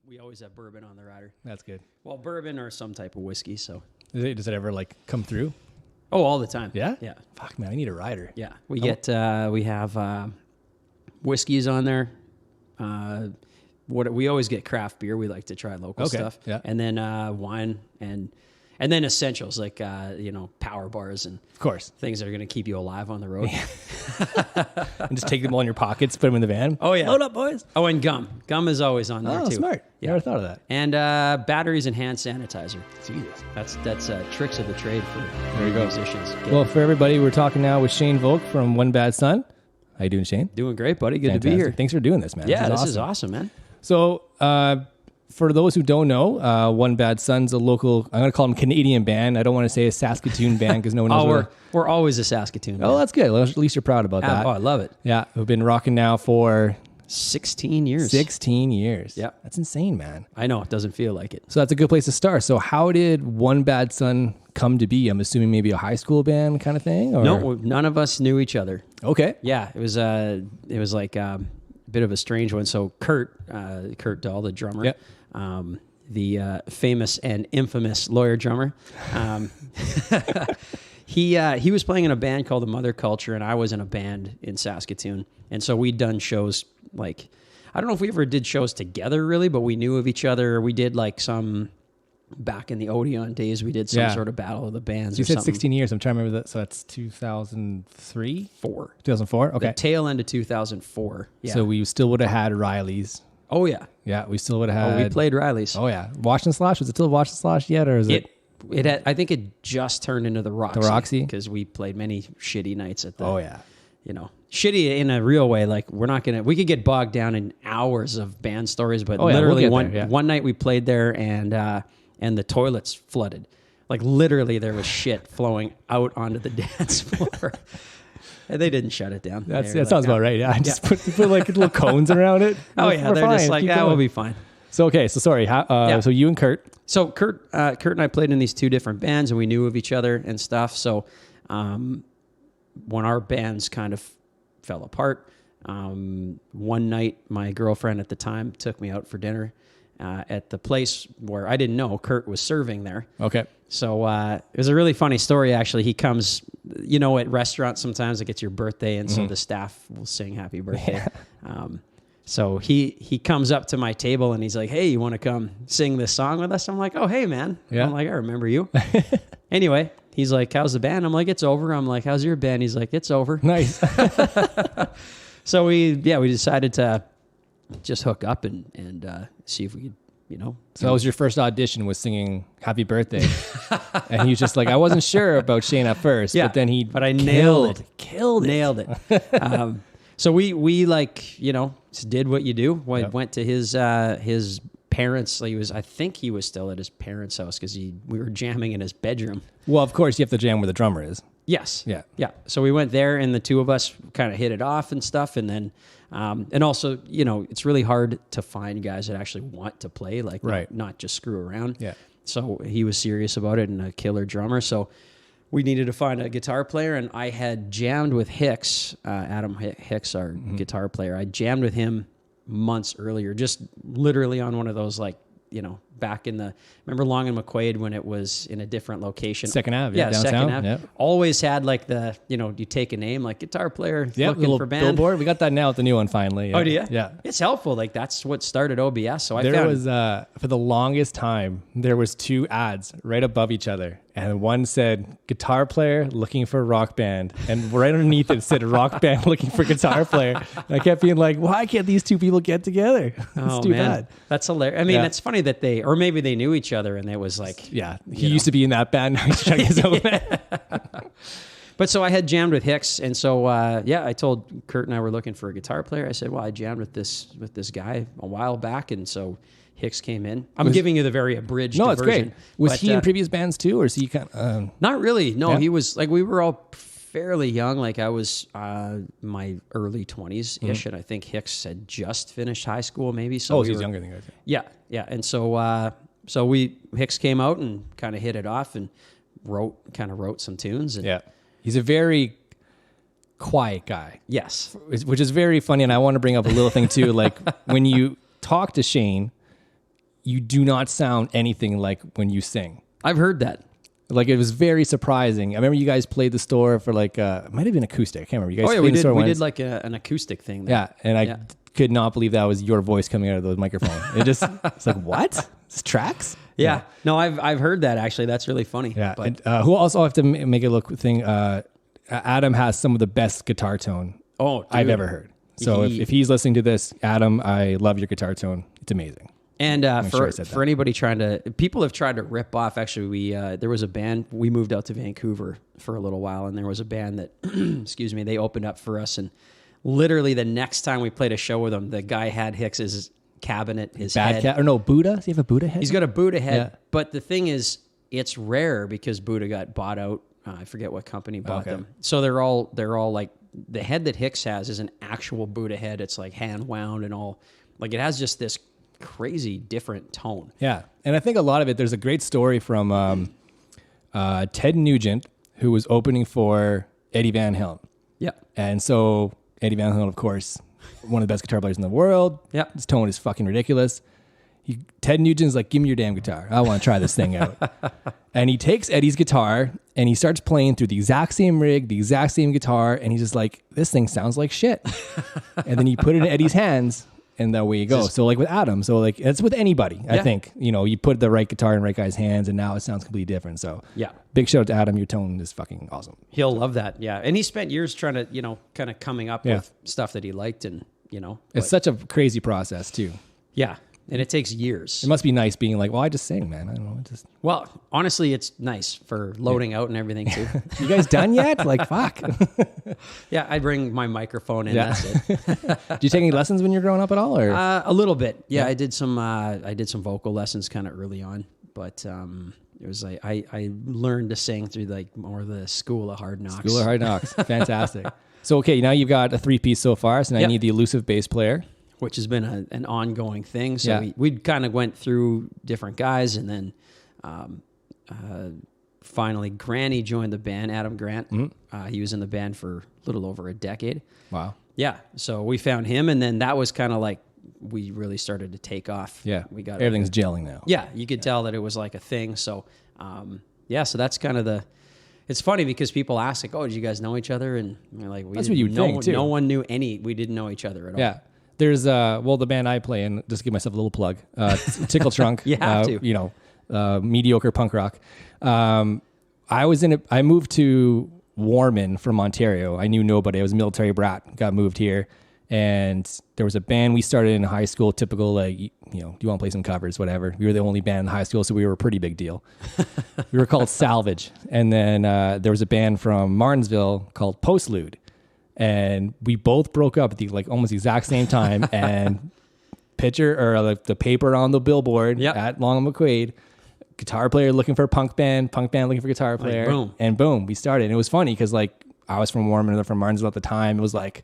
We always have bourbon on the rider. That's good. Well, bourbon or some type of whiskey. So. Does it ever like come through? Oh, all the time. Yeah? Yeah. Fuck, man, I need a rider. Yeah. We have whiskeys on there. We always get craft beer. We like to try local stuff. Yeah. And then wine and then essentials like power bars and Of course. things that are going to keep you alive on the road. And just take them all in your pockets, put them in the van. Oh yeah. Load up, boys. Oh, and gum. Gum is always on there Oh, too. smart. Yeah. Never thought of that. And batteries and hand sanitizer. Jesus. That's tricks of the trade for There you go. musicians. Well, for everybody, we're talking now with Shane Volk from One Bad Son. How you doing, Shane? Doing great, buddy. Good Fantastic. to be here. Thanks for doing this, man. Yeah, this is awesome, man. So, for those who don't know, One Bad Son's a local, I'm going to call them Canadian band. I don't want to say a Saskatoon band because no one knows we're always a Saskatoon band. Oh, that's good. Well, at least you're proud about that. Oh, I love it. Yeah, we've been rocking now for 16 years. 16 years. Yeah. That's insane, man. I know, it doesn't feel like it. So that's a good place to start. So how did One Bad Son come to be? I'm assuming maybe a high school band kind of thing? Or? No, none of us knew each other. Okay. Yeah, it was like a bit of a strange one. So Kurt Dahl, the drummer, the famous and infamous lawyer drummer, he was playing in a band called the Mother Culture, and I was in a band in Saskatoon. And so we'd done shows like, I don't know if we ever did shows together really, but we knew of each other. We did like some, back in the Odeon days, we did some sort of battle of the bands. You or said something. 16 years. I'm trying to remember that. So that's 2003? 4. 2004? Okay. The tail end of 2004. Yeah. So we still would have had Riley's. Oh, yeah. Yeah, we still would have had. We played Riley's. Oh, yeah. Wash and Slosh? Was it still Wash and Slosh yet? Or is it? It had, I think it just turned into the Roxy. The Roxy? Because we played many shitty nights at the... Oh, yeah. Shitty in a real way. Like, we could get bogged down in hours of band stories, but literally one night we played there and the toilets flooded. Like, literally there was shit flowing out onto the dance floor. And they didn't shut it down. That sounds about right. Yeah, just put like little cones around it. Oh, yeah. They're just like, we'll be fine. So, okay. So, sorry. So you and Kurt. So Kurt and I played in these 2 different bands, and we knew of each other and stuff. So when our bands kind of fell apart, one night my girlfriend at the time took me out for dinner at the place where I didn't know Kurt was serving there. Okay. So it was a really funny story, actually. He comes, at restaurants sometimes it gets your birthday, and so the staff will sing happy birthday. Yeah. So he comes up to my table and he's like, "Hey, you want to come sing this song with us?" I'm like, "Oh, hey, man." Yeah. I'm like, "I remember you." Anyway, he's like, "How's the band?" I'm like, "It's over." I'm like, "How's your band?" He's like, "It's over." Nice. So we decided to just hook up and see if we could, So that was your first audition, was singing Happy Birthday. And he was just like, I wasn't sure about Shane at first, but then but I nailed it. Nailed it. So we like, just did what you do. Went to his parents. I think he was still at his parents' house because we were jamming in his bedroom. Well, of course you have to jam where the drummer is. Yes. Yeah. Yeah. So we went there, and the 2 of us kind of hit it off and stuff. And then, and also, it's really hard to find guys that actually want to play, like not just screw around. Yeah. So he was serious about it and a killer drummer. So we needed to find a guitar player, and I had jammed with Hicks, Adam Hicks, our guitar player. I jammed with him months earlier, just literally on one of those, like, back in remember Long and McQuaid when it was in a different location? Second Ave, downtown. Second Ave. Yeah. Always had like you take a name, like guitar player, looking for band. Billboard. We got that now with the new one finally. Yeah. Oh, do you? Yeah. It's helpful. Like, that's what started OBS. So there was, for the longest time, there was 2 ads right above each other. And one said, guitar player looking for rock band. And right underneath it said, rock band looking for guitar player. And I kept being like, why can't these 2 people get together? It's too bad. That's hilarious. I mean, it's funny that or maybe they knew each other and it was like... he used to be in that band. Now he's trying to get his own band. But so I had jammed with Hicks. And so, I told Kurt and I were looking for a guitar player. I said, well, I jammed with this guy a while back. And so... Hicks came in. I'm giving you the very abridged version. No, it's great. Was he in previous bands too, or is he kind of... Not really. No, he was like, we were all fairly young. Like, I was my early 20s-ish, and I think Hicks had just finished high school maybe. So he was younger than you. Yeah, yeah. And so Hicks came out and kind of hit it off and wrote some tunes. And he's a very quiet guy. Yes. Which is very funny, and I want to bring up a little thing too. Like, when you talk to Shane... you do not sound anything like when you sing. I've heard that. Like, it was very surprising. I remember you guys played the store for like, it might have been acoustic. I can't remember. You guys we played the store did. We once. did like an acoustic thing. There. Yeah, and I could not believe that was your voice coming out of the microphone. It's like, what? It's tracks? Yeah. No, I've heard that actually. That's really funny. Yeah. But And, who also have to make a look thing? Adam has some of the best guitar tone I've ever heard. So if he's listening to this, Adam, I love your guitar tone. It's amazing. And for anybody people have tried to rip off. Actually, there was a band. We moved out to Vancouver for a little while, and there was a band that, excuse me, they opened up for us. And literally the next time we played a show with them, the guy had Hicks's cabinet, his head. Buddha. Does he have a Buddha head? He's got a Buddha head. Yeah. But the thing is, it's rare because Buddha got bought out. I forget what company bought them. So they're all like, the head that Hicks has is an actual Buddha head. It's like hand wound and all. Like, it has just this crazy different tone. Yeah. And I think a lot of it, there's a great story from Ted Nugent, who was opening for Eddie Van Halen. Yeah. And so Eddie Van Halen, of course, one of the best guitar players in the world. Yeah. His tone is fucking ridiculous. Ted Nugent's like, give me your damn guitar. I want to try this thing out. And he takes Eddie's guitar and he starts playing through the exact same rig, the exact same guitar. And he's just like, this thing sounds like shit. And then he put it in Eddie's hands and that way you go. So like with Adam, so like it's with anybody, I think, you put the right guitar in the right guy's hands and now it sounds completely different. So yeah, big shout out to Adam. Your tone is fucking awesome. He'll love that. Yeah. And he spent years trying to, kind of coming up with stuff that he liked and, It's such a crazy process too. Yeah. And it takes years. It must be nice being like, well, I just sing, man. I don't know. Well, honestly, it's nice for loading out and everything too. You guys done yet? Like, fuck. Yeah, I bring my microphone in. That's it. Did you take any lessons when you were growing up at all? Or a little bit. Yeah, I did some vocal lessons kind of early on, but it was like I learned to sing through like more of the School of Hard Knocks. School of Hard Knocks. Fantastic. So okay, now you've got a 3-piece so far. So now you need the elusive bass player, which has been an ongoing thing. So we kind of went through different guys, and then finally Granny joined the band, Adam Grant. Mm-hmm. He was in the band for a little over a decade. Wow. Yeah. So we found him, and then that was kind of like we really started to take off. Yeah. We got everything's gelling now. Yeah. You could tell that it was like a thing. So, so that's kind of it's funny because people ask like, oh, did you guys know each other? And we're like, that's what you think too. No one knew we didn't know each other at all. Yeah. There's the band I play in, just give myself a little plug, Tickle Trunk. You have to. Mediocre punk rock. I moved to Warman from Ontario. I knew nobody. I was a military brat, got moved here. And there was a band we started in high school, typical, like, do you want to play some covers, whatever. We were the only band in high school, so we were a pretty big deal. We were called Salvage. And then there was a band from Martinsville called Postlude. And we both broke up at the almost exact same time. And the paper on the billboard at Long and McQuaid, guitar player looking for a punk band looking for guitar player, boom. And boom, we started. And it was funny because I was from Warman and they're from Martinsville at the time. It was like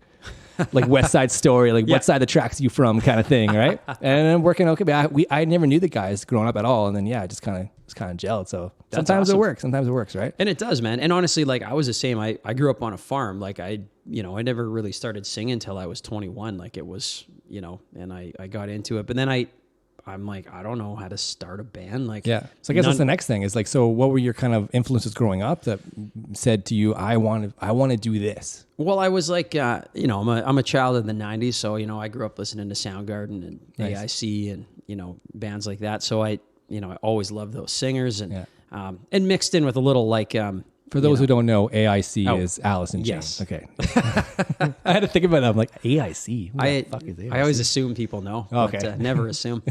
West Side Story, what side of the tracks are you from kind of thing, right? And then working okay, but I never knew the guys growing up at all, and then just kind of gelled. So sometimes awesome. it works, sometimes it works, right? And it does, man. And honestly, I was the same. I grew up on a farm. I never really started singing until I was 21. It was, and I got into it. But then I'm like, I don't know how to start a band. So I guess that's the next thing is so what were your kind of influences growing up that said to you, I want to do this? Well, I was like, I'm a child of the 90s. So, I grew up listening to Soundgarden and AIC and, bands like that. So I always loved those singers and mixed in with a little for those who don't know, AIC is Alice in Chains. Yes. Okay. I had to think about that. I'm like, AIC? What the fuck is AIC? I always assume people know, but never assume.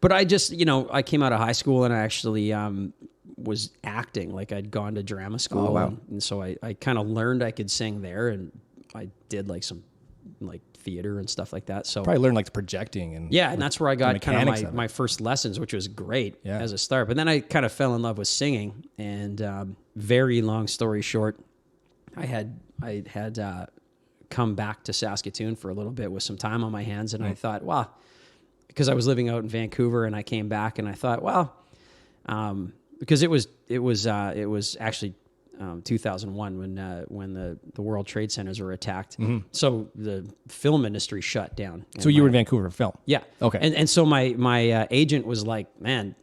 But I just, I came out of high school and I actually was acting. I'd gone to drama school. Oh, wow. And so I kind of learned I could sing there, and I did some theater and stuff like that. So probably learned projecting and and that's where I got kind of my first lessons, which was great as a start. But then I kind of fell in love with singing, and very long story short, I had come back to Saskatoon for a little bit with some time on my hands, and I thought, wow, because I was living out in Vancouver, and I came back and I thought, wow, because it was actually 2001 when the World Trade Centers were attacked. So the film industry shut down. So you were in Vancouver for film? Yeah. Okay. And so my agent was like, man,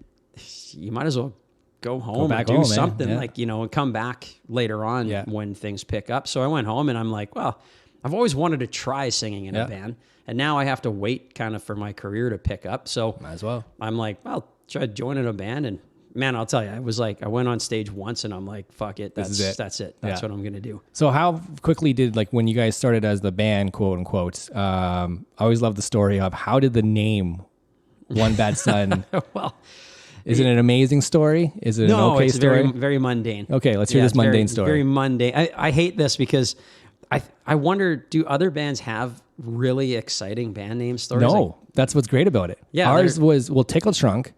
you might as well go home back and do home, man. something Yeah. like, and come back later on when things pick up. So I went home and I'm like, well, I've always wanted to try singing in a band, and now I have to wait kind of for my career to pick up. So Might as well. I'm like, well, try joining a band. And man, I'll tell you, I went on stage once and I'm like, fuck it. That's it. That's what I'm going to do. So how quickly did, like, when you guys started as the band, quote unquote, I always love the story of how did the name One Bad Son? Well, is it an amazing story? Is it an okay it's story? very, very mundane. Okay, let's hear this mundane story. Very mundane. I hate this because I wonder, do other bands have really exciting band name stories? No, that's what's great about it. Yeah, ours was, Tickle Trunk.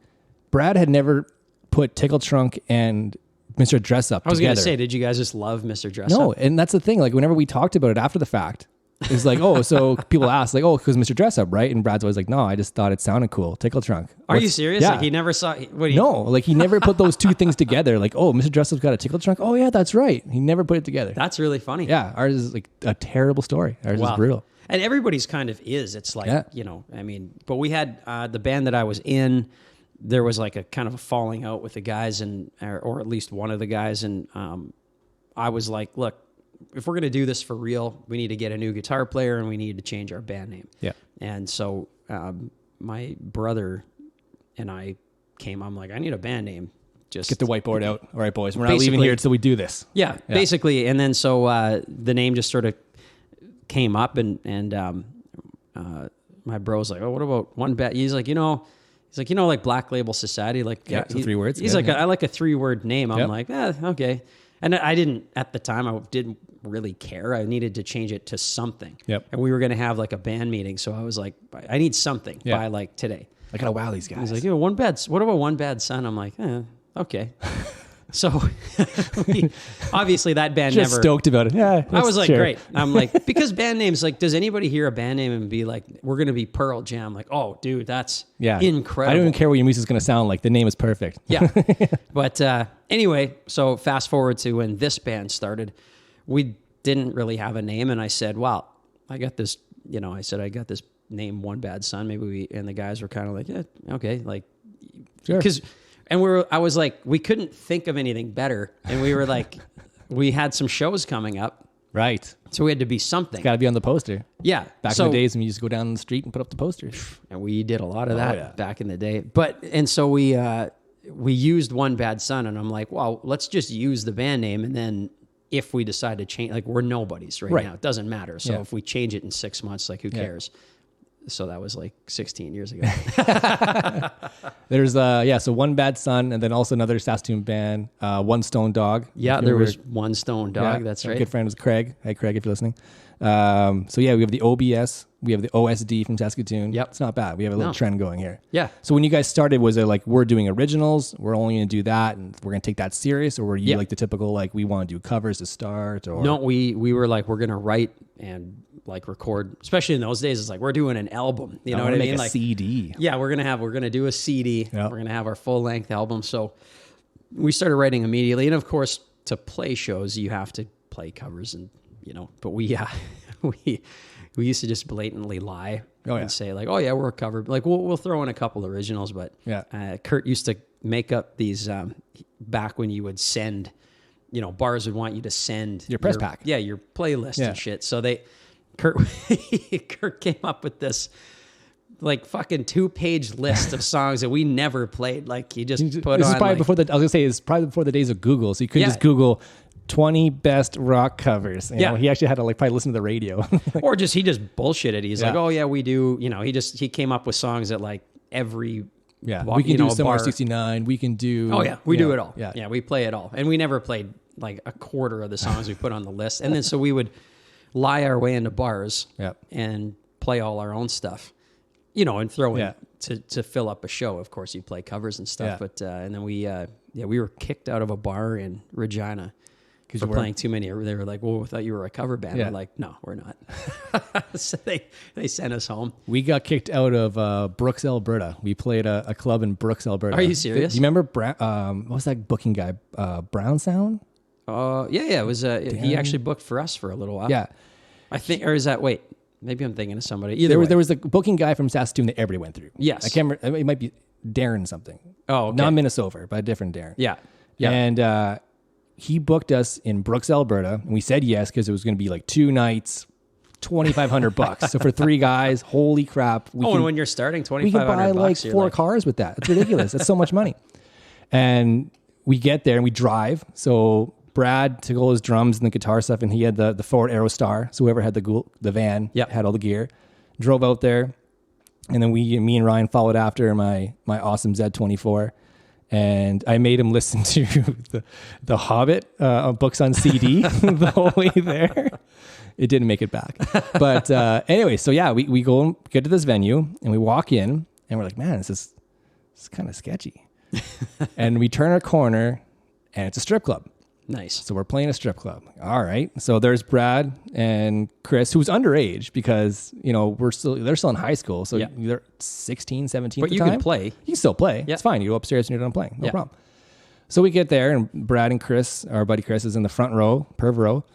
Brad had never put Tickle Trunk and Mr. Dress Up I was together. going to say, did you guys just love Mr. Dress No, Up? and that's the thing. Like, whenever we talked about it after the fact, it's like, oh, so people ask, like, oh, because Mr. Dress Up, right? And Brad's always like, no, I just thought it sounded cool. Tickle Trunk. Are you serious? Yeah. Like he never saw... No, like he never put those two things together. Like, oh, Mr. Dress Up's got a tickle trunk. Oh, yeah, that's right. He never put it together. That's really funny. Yeah, ours is like a terrible story. Ours is brutal. And everybody's kind of is. It's like, but we had the band that I was in, there was like a kind of a falling out with the guys or at least one of the guys. And I was like, look, if we're going to do this for real, we need to get a new guitar player and we need to change our band name. Yeah. And so my brother and I I'm like, I need a band name. Just get the whiteboard out. All right, boys, we're not leaving here until we do this. Yeah, basically. And then so the name just sort of came up and my bro's like, oh, what about One Bad? He's like, like Black Label Society. Like, so 3 words. He's like, I like a 3-word name. I'm like, okay. And I didn't, at the time, I didn't really care. I needed to change it to something. Yep. And we were going to have like a band meeting. So I was like, I need something by like today. I gotta wow these guys. He's like, what about One Bad Son? I'm like, okay. So obviously that band just never stoked about it. Yeah. I was like, great. I'm like, because band names, like, does anybody hear a band name and be like, we're going to be Pearl Jam? Like, oh, dude, that's incredible. I don't even care what your music's going to sound like. The name is perfect. Yeah. But anyway, so fast forward to when this band started, we didn't really have a name. And I said, well, I got this, I got this name One Bad Son. Maybe and the guys were kind of like, yeah, okay. Like, sure. I was like, we couldn't think of anything better. And we were like, we had some shows coming up. Right. So we had to be something. Got to be on the poster. Yeah. Back in the days when you used to go down the street and put up the posters. And we did a lot of that back in the day. And so we used One Bad Son, and I'm like, well, let's just use the band name. And then if we decide to change, like, we're nobodies right now. It doesn't matter. So if we change it in 6 months, like, who cares? So that was like 16 years ago. There's so One Bad Son, and then also another Saskatoon band, One Stone Dog. Yeah, there was One Stone Dog. That's right. A good friend was Craig. Hey, Craig, if you're listening. So we have the OBS, we have the OSD from Saskatoon. Yep. It's not bad. We have a little trend going here. Yeah. So when you guys started, was it like, we're doing originals, we're only going to do that, and we're going to take that serious, or were you like the typical, like, we want to do covers to start? Or no, we were like, we're going to write and like record, especially in those days. It's like, we're doing an album. You know what I mean? Like a CD. Yeah, we're going to do a CD. Yep. We're going to have our full length album. So we started writing immediately. And of course, to play shows, you have to play covers and, but we used to just blatantly lie and say like, oh yeah, we're a cover. Like we'll throw in a couple originals, but Kurt used to make up these, back when you would send, bars would want you to send your press pack. Yeah. Your playlist and shit. So Kurt came up with this like fucking 2-page list of songs that we never played. Like he just put this on. Is probably like, before I was gonna say it's probably before the days of Google, so you couldn't just Google 20 best rock covers. You know, he actually had to like probably listen to the radio, or he just bullshitted. He's like, oh yeah, we do. He came up with songs that like every. Yeah, we can do Summer 69. We can do. Oh yeah, we do it all. Yeah, we play it all, and we never played like a quarter of the songs we put on the list. And then so we would lie our way into bars and play all our own stuff, and throw in to fill up a show. Of course, you play covers and stuff, but and then we were kicked out of a bar in Regina because we're playing too many. They were like, "Well, we thought you were a cover band." We're like, "No, we're not." So they sent us home. We got kicked out of Brooks, Alberta. We played a club in Brooks, Alberta. Are you serious? Do you remember what was that booking guy? Brown Sound. It was. He actually booked for us for a little while. Yeah. I think, or is that? Wait, maybe I'm thinking of somebody. Either there was a booking guy from Saskatoon that everybody went through. Yes, I can't remember. It might be Darren something. Oh, okay. Not Minnesota, but a different Darren. Yeah. And he booked us in Brooks, Alberta, and we said yes because it was going to be like 2 nights, $2,500. So for 3 guys, holy crap! And when you're starting, $2,500, we can buy like 4 cars with that. It's ridiculous. That's so much money. And we get there and we drive. So Brad took all his drums and the guitar stuff, and he had the Ford Aerostar. So whoever had the van had all the gear. Drove out there, and then me and Ryan followed after my awesome Z24. And I made him listen to the Hobbit books on CD the whole way there. It didn't make it back. But anyway, so yeah, we go and get to this venue, and we walk in, and we're like, man, this is kind of sketchy. And we turn a corner, and it's a strip club. Nice. So we're playing a strip club. All right. So there's Brad and Chris, who's underage because, they're still in high school. So they're 16, 17 But at the you time. can play. You can still play. Yeah. It's fine. You go upstairs and you're done playing. No problem. So we get there, and Brad and Chris, our buddy Chris, is in the front row, perv row,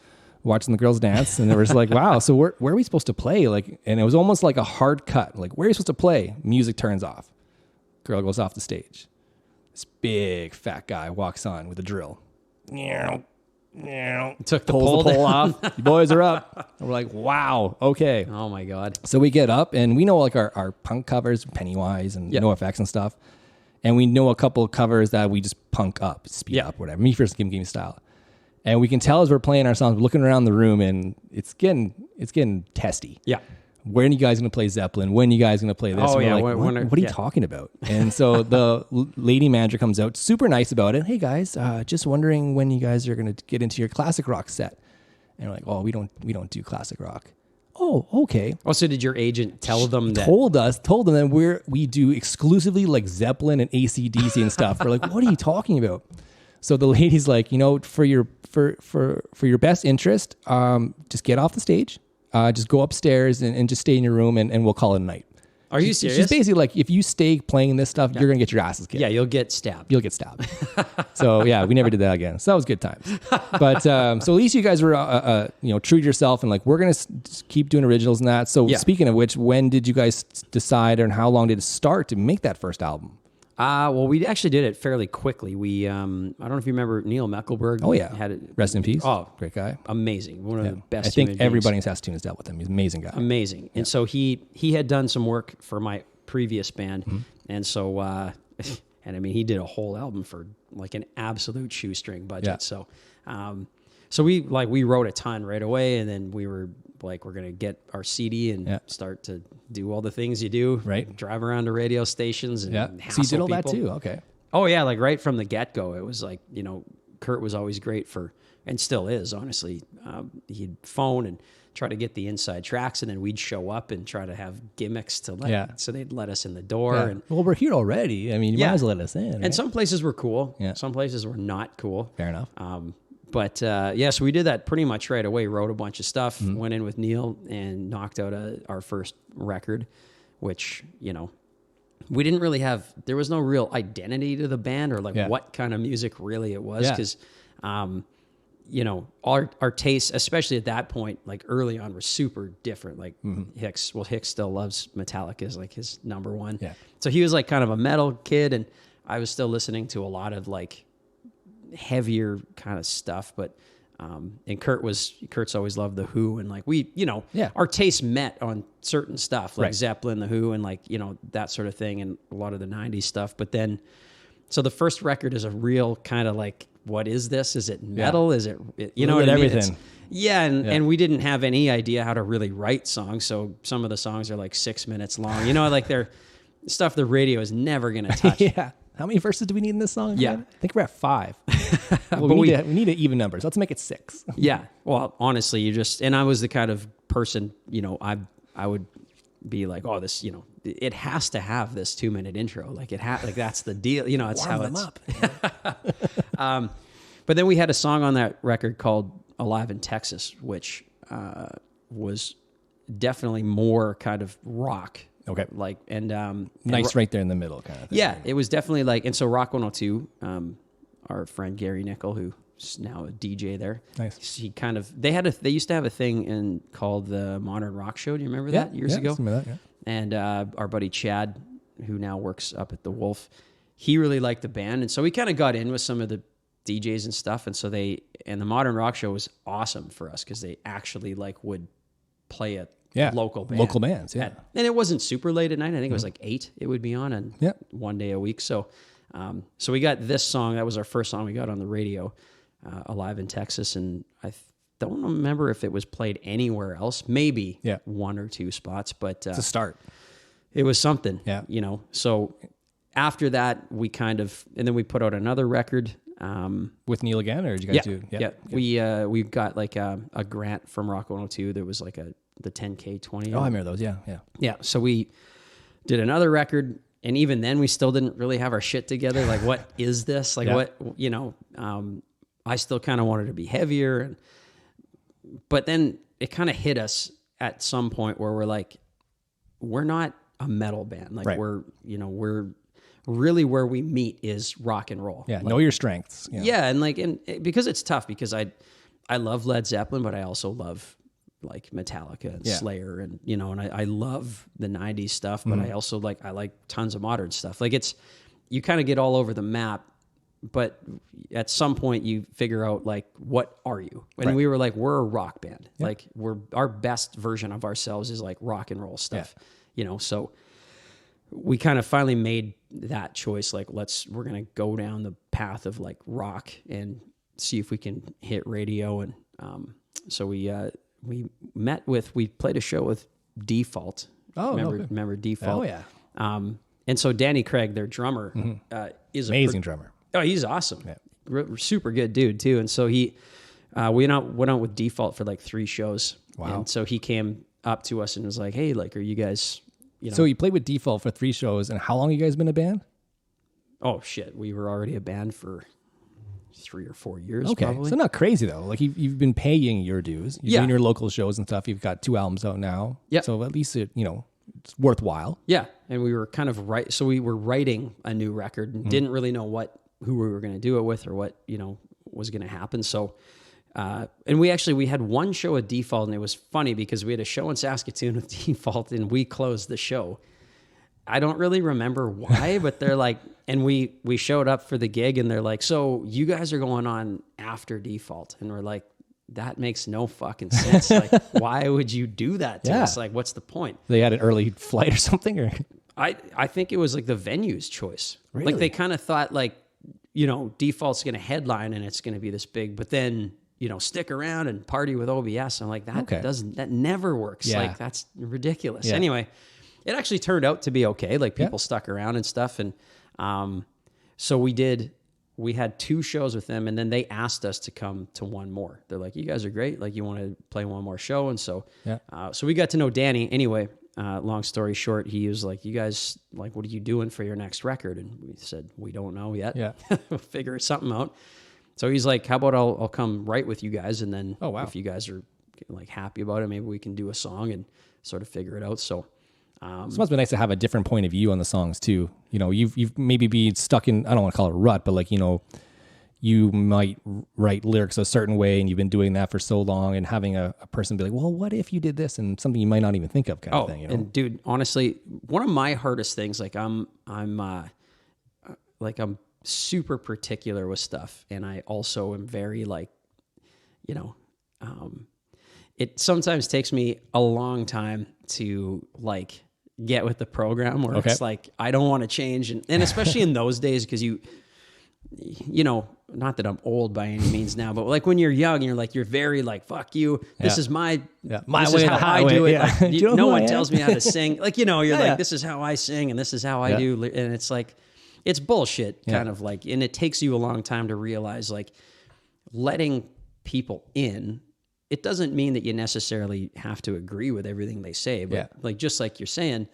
watching the girls dance. And they were just like, wow, so where are we supposed to play? And it was almost like a hard cut. Like, where are you supposed to play? Music turns off. Girl goes off the stage. This big fat guy walks on with a drill. Took the pole off. You boys are up. And we're like, wow, okay. Oh my God. So we get up, and we know like our punk covers, Pennywise and NoFX and stuff. And we know a couple of covers that we just punk up, speed up, whatever. Me First, Give Me Style. And we can tell as we're playing our songs, we're looking around the room, and it's getting testy. Yeah. When are you guys going to play Zeppelin? When are you guys going to play this? Oh, yeah. Like, what are you talking about? And so the lady manager comes out, super nice about it. Hey, guys, just wondering when you guys are going to get into your classic rock set. And we're like, oh, we don't do classic rock. Oh, okay. Also, did your agent tell them that? Told them that we do exclusively like Zeppelin and AC/DC and stuff. We're like, what are you talking about? So the lady's like, for your best interest, just get off the stage. Just go upstairs and just stay in your room, and we'll call it a night. Are you serious? She's basically like, if you stay playing this stuff, you're going to get your asses kicked. Yeah, you'll get stabbed. You'll get stabbed. So yeah, we never did that again. So that was good times. But so at least you guys were, true to yourself, and like, we're going to keep doing originals and that. So speaking of which, when did you guys decide, and how long did it start to make that first album? Well, we actually did it fairly quickly. We, I don't know if you remember Neil Meckelberg. Oh yeah, had it. Rest in peace. Oh, great guy, amazing. One of the best. I think everybody in Saskatoon has dealt with him. He's an amazing guy. Amazing. And so he had done some work for my previous band, and so and I mean, he did a whole album for like an absolute shoestring budget. Yeah. So we wrote a ton right away, and then we were like, we're gonna get our CD and start to do all the things you do, right? Drive around to radio stations and So hassle you did all people. that too, okay? Oh yeah, like right from the get go, it was like, Kurt was always great for, and still is, honestly. He'd phone and try to get the inside tracks, and then we'd show up and try to have gimmicks to so they'd let us in the door. Yeah. And well, we're here already. I mean, you might as well let us in. Right? And some places were cool. Yeah. Some places were not cool. Fair enough. But so we did that pretty much right away. Wrote a bunch of stuff. Went in with Neil and knocked out our first record, which we didn't really have. There was no real identity to the band, or like what kind of music really it was, because our tastes, especially at that point, like early on, were super different. Like Hicks still loves Metallica, is like his number one. Yeah. So he was like kind of a metal kid, and I was still listening to a lot of like heavier kind of stuff, but and Kurt's always loved the Who, and like our tastes met on certain stuff like Zeppelin, the Who, and like that sort of thing, and a lot of the 90s stuff. But then so the first record is a real kind of like, what is this? Is it metal? Is it what I mean? Everything. And we didn't have any idea how to really write songs, so some of the songs are like 6 minutes long. Like they're stuff the radio is never going to touch. How many verses do we need in this song? Yeah. I think we're at 5. Well, we need an even number, so let's make it 6. Yeah. Well, honestly, and I was the kind of person, I would be like, oh, this, it has to have this 2-minute intro. Like that's the deal. It's how it's up. But then we had a song on that record called Alive in Texas, which was definitely more kind of rock. Okay. Like, and nice right there in the middle kind of thing. Yeah, it was definitely like, and so Rock 102, our friend Gary Nickel, who is now a DJ there. Nice. He kind of they used to have a thing called the Modern Rock Show. Do you remember that years ago? Remember that, yeah. And our buddy Chad, who now works up at the Wolf, he really liked the band, and so we kind of got in with some of the DJs and stuff. And so the Modern Rock Show was awesome for us because they actually like would play a local bands, and it wasn't super late at night. I think it was like 8 it would be on, and one day a week. So so we got this song. That was our first song we got on the radio, Alive in Texas, and I don't remember if it was played anywhere else. Maybe one or two spots, but it's a start. It was something. Yeah. So after that, we and then we put out another record. With Neil again, or did you guys do? Yeah. We got like a grant from Rock 102. There was like the 10K 20. Oh, I remember those. Yeah. Yeah. So we did another record, and even then we still didn't really have our shit together. Like, what is this? Like, what, I still kind of wanted to be heavier. But then it kind of hit us at some point where we're like, we're not a metal band. Like we're really where we meet is rock and roll. Yeah. Know your strengths. Yeah. And because it's tough, because I love Led Zeppelin, but I also love like Metallica and Slayer and, and I love the 90s stuff, but I also I like tons of modern stuff. Like you kind of get all over the map, but at some point you figure out like, what are you? And we were like, we're a rock band. Yeah. Like our best version of ourselves is like rock and roll stuff, so we kind of finally made that choice. Like, we're going to go down the path of like rock and see if we can hit radio. And so we played a show with Default. Oh, remember Default? Oh yeah. And so Danny Craig, their drummer, is amazing drummer. Oh, he's awesome. Yeah. Super good dude too. And so we went out with Default for like 3 shows. Wow. And so he came up to us and was like, "Hey, like, are you guys?" So you played with Default for 3 shows, and how long have you guys been a band? Oh shit, we were already a band for 3 or 4 years. Okay, probably. So not crazy though. Like you've been paying your dues. You're doing your local shows and stuff. You've got 2 albums out now. Yeah. So at least it's worthwhile. Yeah, and we were kind of so we were writing a new record and didn't really know who we were going to do it with or what was going to happen. So. And we had one show at Default, and it was funny because we had a show in Saskatoon with Default, and we closed the show. I don't really remember why, but they're like, and we showed up for the gig, and they're like, "So you guys are going on after Default?" And we're like, "That makes no fucking sense. Like, why would you do that to us? Like, what's the point?" They had an early flight or something, or I think it was like the venue's choice. Really? Like they kind of thought like, Default's going to headline and it's going to be this big, but then. Stick around and party with OBS. I'm like, that never works. Yeah. Like, that's ridiculous. Yeah. Anyway, it actually turned out to be okay. Like, people stuck around and stuff. And so we had 2 shows with them, and then they asked us to come to one more. They're like, "You guys are great. Like, you want to play one more show?" And so, so we got to know Danny. Anyway, long story short, he was like, "You guys, like, what are you doing for your next record?" And we said, "We don't know yet. Yeah. We'll figure something out." So he's like, "How about I'll come write with you guys, and then if you guys are like happy about it, maybe we can do a song and sort of figure it out." So it must be nice to have a different point of view on the songs too. You've maybe be stuck in, I don't want to call it a rut, but like you might write lyrics a certain way, and you've been doing that for so long, and having a person be like, "Well, what if you did this?" and something you might not even think of, kind of thing. And dude, honestly, one of my hardest things, like I'm super particular with stuff, and I also am very like, it sometimes takes me a long time to like get with the program, where it's like I don't want to change, and especially in those days, because not that I'm old by any means now, but like when you're young, you're very like, "Fuck you, this is my this is how I do it." Yeah. Like, no one tells me how to sing. Like, like, "This is how I sing, and this is how I do," and it's like. It's bullshit, kind of like, and it takes you a long time to realize, like, letting people in, it doesn't mean that you necessarily have to agree with everything they say, but like, just like you're saying,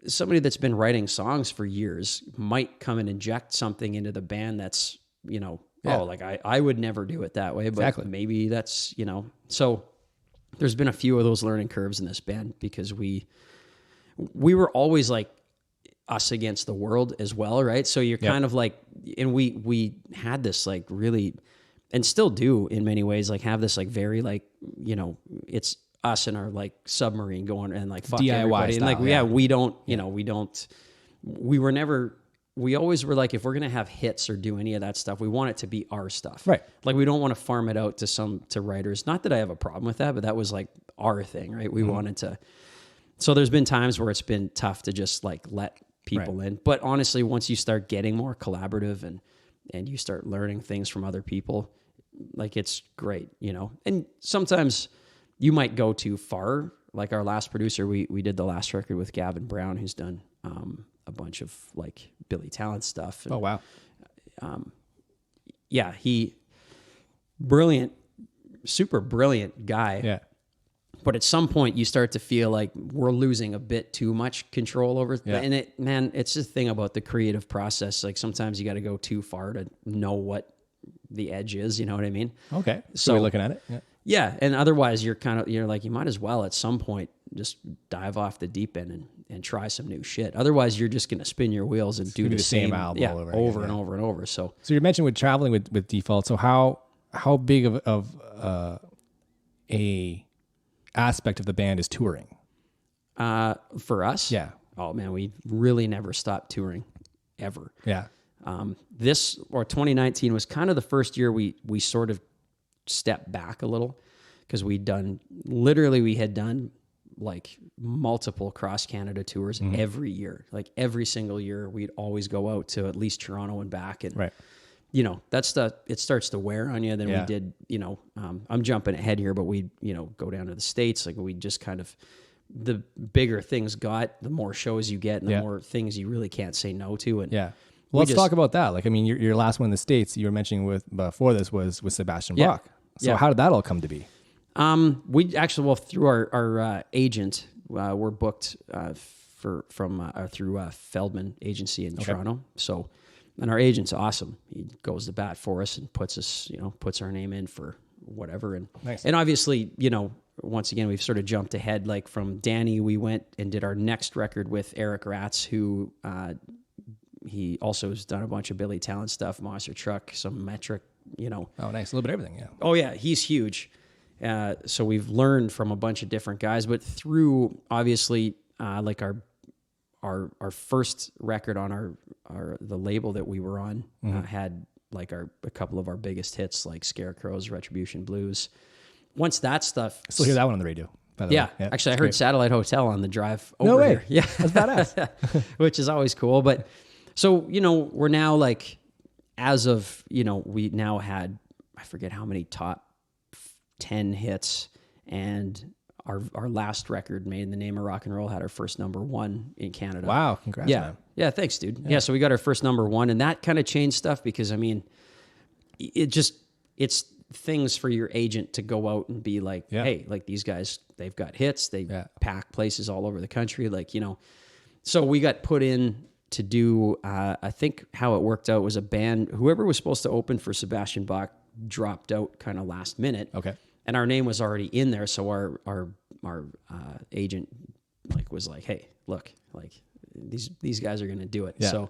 somebody that's been writing songs for years might come and inject something into the band that's, like I would never do it that way, but maybe that's, so there's been a few of those learning curves in this band, because we were always like, us against the world as well, right? So you're kind of like, and we had this like really, and still do in many ways, like have this like very like, it's us and our like submarine going and like fuck DIY everybody. style, And like, we don't, we always were like, if we're going to have hits or do any of that stuff, we want it to be our stuff. Right. Like we don't want to farm it out to writers. Not that I have a problem with that, but that was like our thing, right? We wanted to. So there's been times where it's been tough to just like let people in. But honestly, once you start getting more collaborative and you start learning things from other people, like it's great, And sometimes you might go too far. Like our last producer, we did the last record with Gavin Brown, who's done a bunch of like Billy Talent stuff. And, oh, wow. Yeah, brilliant, super brilliant guy. Yeah. But at some point you start to feel like we're losing a bit too much control over and it's the thing about the creative process. Like sometimes you got to go too far to know what the edge is, you know what I mean? Okay. So we're looking at it. Yeah. Yeah. And otherwise you're like, you might as well at some point just dive off the deep end and try some new shit. Otherwise you're just going to spin your wheels and do the same album over and over and over. So you mentioned with traveling with Default. So how big of a aspect of the band is touring? For us? Yeah. Oh man, we really never stopped touring ever. Yeah. 2019 was kind of the first year we sort of stepped back a little because we had done like multiple cross Canada tours every year. Like every single year we'd always go out to at least Toronto and back. And, that stuff, it starts to wear on you. Then we did, I'm jumping ahead here, but we, go down to the States. Like we just kind of, the bigger things got, the more shows you get and the more things you really can't say no to. And well, let's talk about that. Like, I mean, your last one in the States you were mentioning before this was with SEBASTIAN BACH. So how did that all come to be? We actually, through our agent, we're booked through Feldman Agency in Toronto. So, and our agent's awesome. He goes to bat for us and puts our name in for whatever. And and obviously, once again, we've sort of jumped ahead. Like from Danny, we went and did our next record with Eric Ratz, who he also has done a bunch of Billy Talent stuff, Monster Truck, some Metric, Oh, nice. A little bit of everything, yeah. Oh, yeah. He's huge. So we've learned from a bunch of different guys, but through obviously like our first record on the label that we were on had like a couple of our biggest hits like Scarecrows, Retribution Blues. Once that stuff, I still hear that one on the radio. By the way. Yeah, actually, I heard Satellite Hotel on the drive over no way. Here. Yeah, that's badass. Which is always cool. But so we're now like, as of we now had, I forget how many top 10 hits, and our last record, Made in the Name of Rock and Roll, had our first -- in Canada. Wow, congrats, man. Yeah, thanks, dude. Yeah, so we got our first #1, and that kind of changed stuff because, I mean, it's things for your agent to go out and be like, hey, like these guys, they've got hits, they pack places all over the country, like, So we got put in to do, I think how it worked out was a band, whoever was supposed to open for SEBASTIAN BACH dropped out kind of last minute. Okay. And our name was already in there, so our agent like was like, "Hey, look, like these guys are gonna do it." Yeah. So,